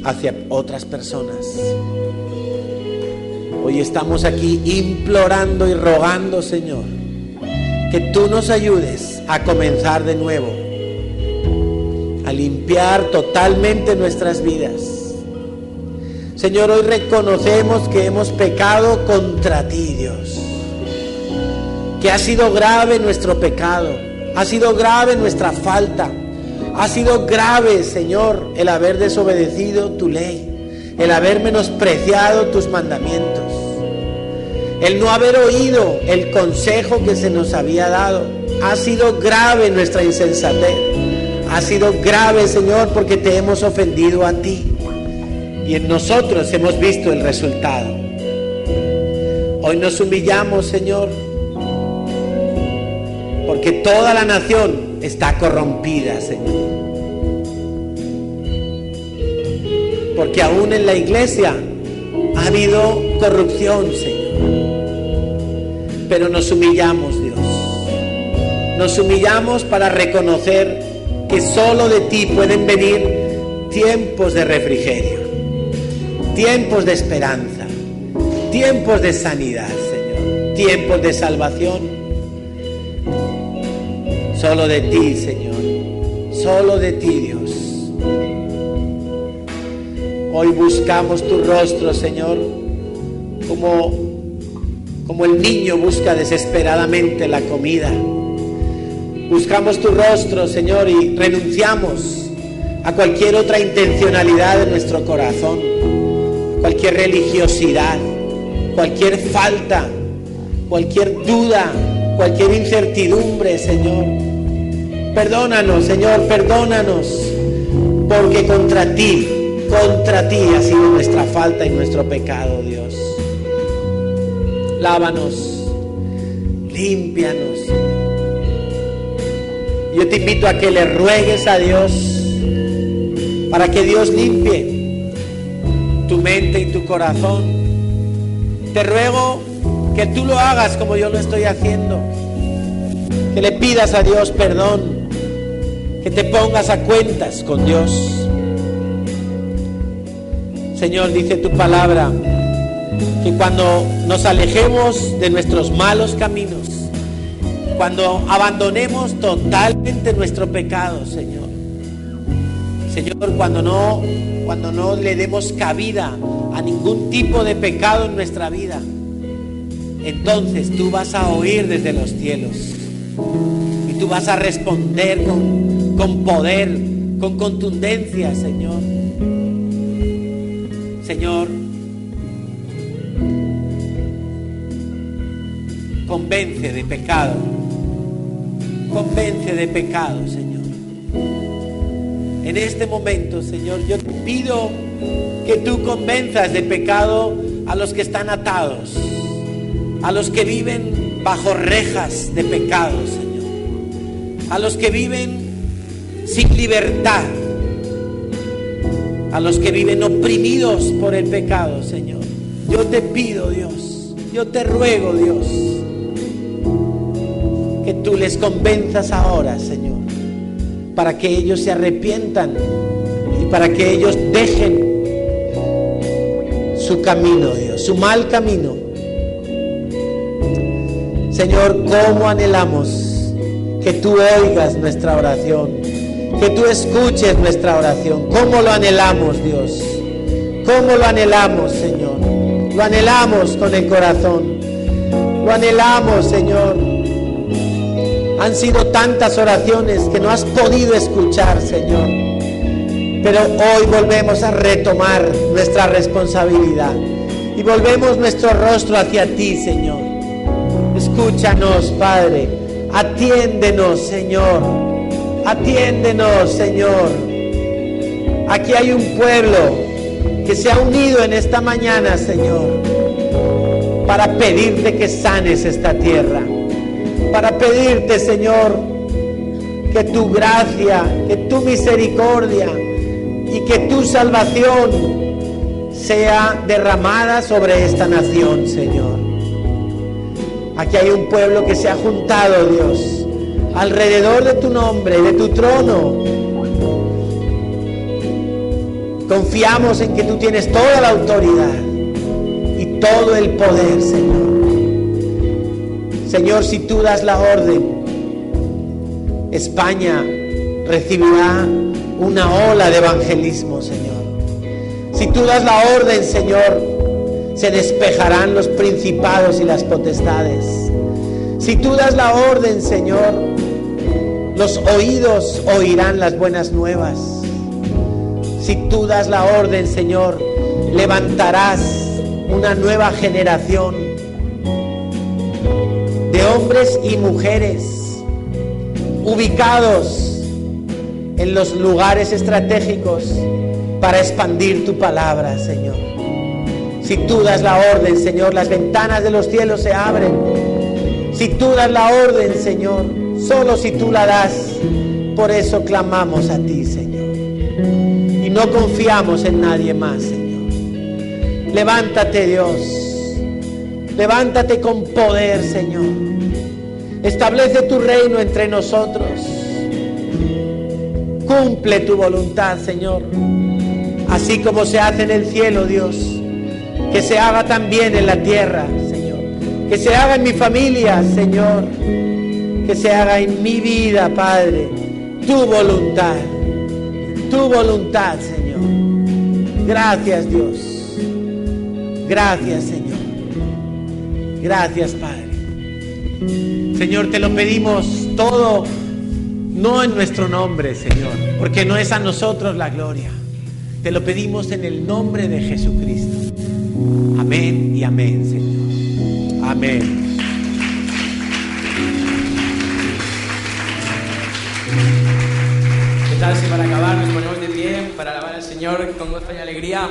hacia otras personas? Hoy estamos aquí implorando y rogando, Señor, que tú nos ayudes a comenzar de nuevo, a limpiar totalmente nuestras vidas. Señor, hoy reconocemos que hemos pecado contra ti, Dios. que ha sido grave nuestro pecado, ha sido grave nuestra falta, ha sido grave, Señor, el haber desobedecido tu ley, el haber menospreciado tus mandamientos, el no haber oído el consejo que se nos había dado. Ha sido grave nuestra insensatez, ha sido grave, Señor, porque te hemos ofendido a ti y en nosotros hemos visto el resultado. Hoy nos humillamos, Señor, porque toda la nación está corrompida, Señor. Porque aún en la iglesia ha habido corrupción, Señor. Pero nos humillamos, Dios. Nos humillamos para reconocer que solo de ti pueden venir tiempos de refrigerio, tiempos de esperanza, tiempos de sanidad, Señor, tiempos de salvación. Solo de ti, Señor, solo de ti, Dios. Hoy buscamos tu rostro, Señor, como el niño busca desesperadamente la comida. Buscamos tu rostro, Señor, y renunciamos a cualquier otra intencionalidad de nuestro corazón, cualquier religiosidad, cualquier falta, cualquier duda, cualquier incertidumbre, Señor. Perdónanos, Señor, perdónanos, porque contra ti ha sido nuestra falta y nuestro pecado, Dios. Lávanos, límpianos. Yo te invito a que le ruegues a Dios para que Dios limpie tu mente y tu corazón. Te ruego que tú lo hagas como yo lo estoy haciendo, que le pidas a Dios perdón, que te pongas a cuentas con Dios. Señor, dice tu palabra que cuando nos alejemos de nuestros malos caminos, cuando abandonemos totalmente nuestro pecado, Señor, cuando no le demos cabida a ningún tipo de pecado en nuestra vida, entonces tú vas a oír desde los cielos y tú vas a responder con poder, con contundencia, Señor. Señor, convence de pecado, Señor. En este momento, Señor, yo te pido que tú convenzas de pecado a los que están atados, a los que viven bajo rejas de pecado, Señor, a los que viven sin libertad, a los que viven oprimidos por el pecado, Señor. Yo te pido, Dios, yo te ruego, Dios, que tú les convenzas ahora, Señor, para que ellos se arrepientan y para que ellos dejen su camino, Dios, su mal camino. Señor, cómo anhelamos que tú oigas nuestra oración, que tú escuches nuestra oración. Cómo lo anhelamos, Dios, cómo lo anhelamos, Señor. Lo anhelamos con el corazón, lo anhelamos, Señor. Han sido tantas oraciones que no has podido escuchar, Señor, pero hoy volvemos a retomar nuestra responsabilidad y volvemos nuestro rostro hacia ti, Señor. Escúchanos, Padre, atiéndenos, Señor, atiéndenos, Señor. Aquí hay un pueblo que se ha unido en esta mañana, Señor, para pedirte que sanes esta tierra, para pedirte, Señor, que tu gracia, que tu misericordia y que tu salvación sea derramada sobre esta nación, Señor. Aquí hay un pueblo que se ha juntado, Dios, alrededor de tu nombre, de tu trono. Confiamos en que tú tienes toda la autoridad y todo el poder, Señor. Señor, si tú das la orden, España recibirá una ola de evangelismo, Señor. Si tú das la orden, Señor, se despejarán los principados y las potestades. Si tú das la orden, Señor, los oídos oirán las buenas nuevas. Si tú das la orden, Señor, levantarás una nueva generación de hombres y mujeres ubicados en los lugares estratégicos para expandir tu palabra, Señor. Si tú das la orden, Señor, las ventanas de los cielos se abren. Si tú das la orden, Señor, solo si tú la das. Por eso clamamos a ti, Señor, y no confiamos en nadie más, Señor. Levántate, Dios, levántate con poder, Señor. Establece tu reino entre nosotros. Cumple tu voluntad, Señor, así como se hace en el cielo, Dios, que se haga también en la tierra, Señor, que se haga en mi familia, Señor, que se haga en mi vida, Padre, tu voluntad, Señor. Gracias, Dios, gracias, Señor, gracias, Padre. Señor, te lo pedimos todo, no en nuestro nombre, Señor, porque no es a nosotros la gloria. Te lo pedimos en el nombre de Jesucristo. Amén y amén, Señor. Amén. ¿Qué tal si para acabar nos ponemos de pie para alabar al Señor con gozo y alegría?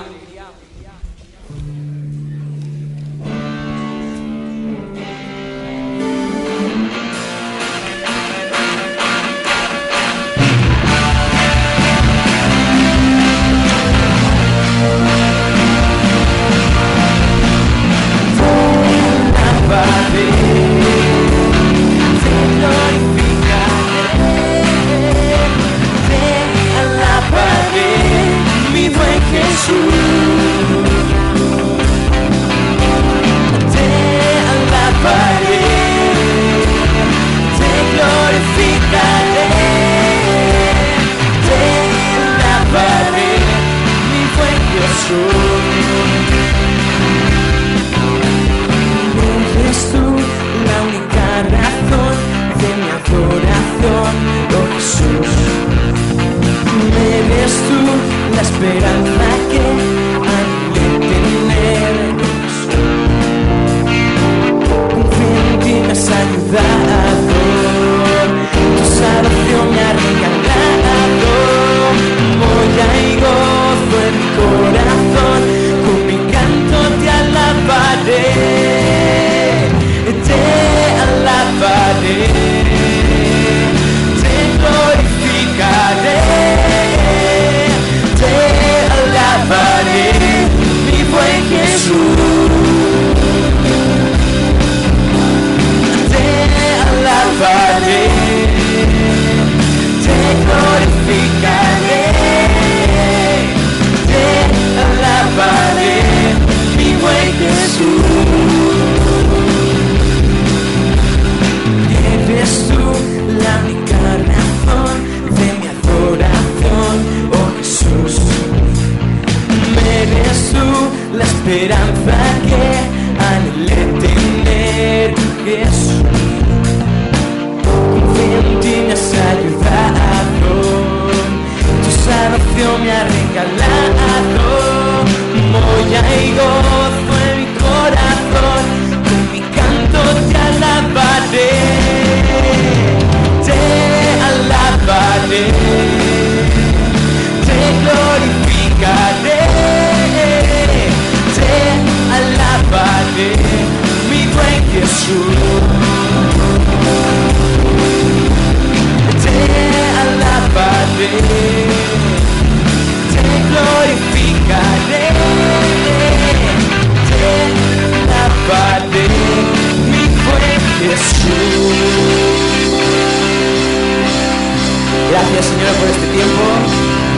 Gracias, Señor, por este tiempo,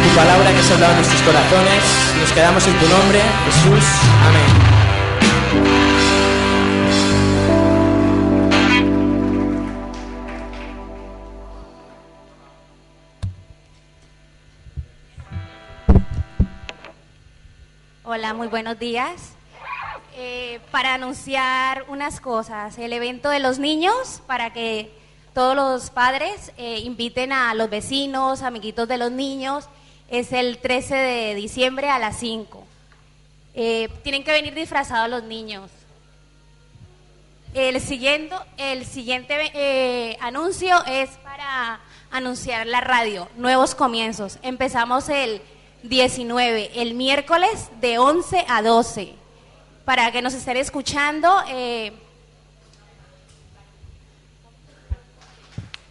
tu palabra que has hablado en nuestros corazones. Nos quedamos en tu nombre, Jesús. Amén. Hola, muy buenos días. para anunciar unas cosas. El evento de los niños, para que todos los padres inviten a los vecinos, amiguitos de los niños, es el 13 de diciembre a las 5. Tienen que venir disfrazados los niños. El siguiente anuncio es para anunciar la radio, Nuevos Comienzos. Empezamos el 19, el miércoles de 11 a 12. Para que nos estén escuchando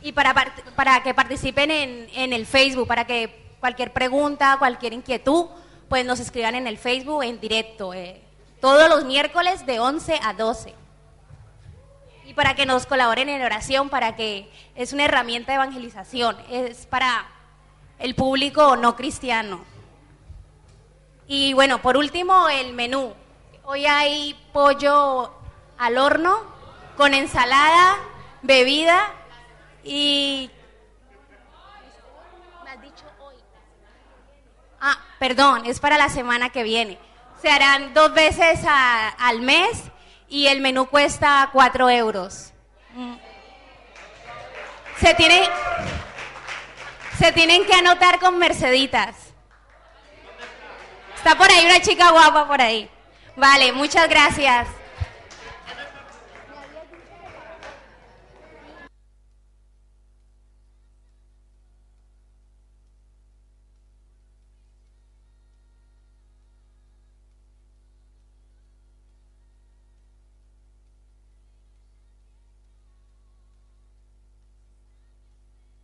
y para que participen en el Facebook, para que cualquier pregunta, cualquier inquietud, pues nos escriban en el Facebook en directo, todos los miércoles de 11 a 12. Y para que nos colaboren en oración, para que es una herramienta de evangelización, es para el público no cristiano. Y bueno, por último, el menú. Hoy hay pollo al horno con ensalada, bebida y... ¿Me has dicho hoy? Ah, perdón, es para la semana que viene. Se harán 2 veces al mes y el menú cuesta 4 euros. Se tienen que anotar con Merceditas. Está por ahí una chica guapa por ahí. Vale, muchas gracias.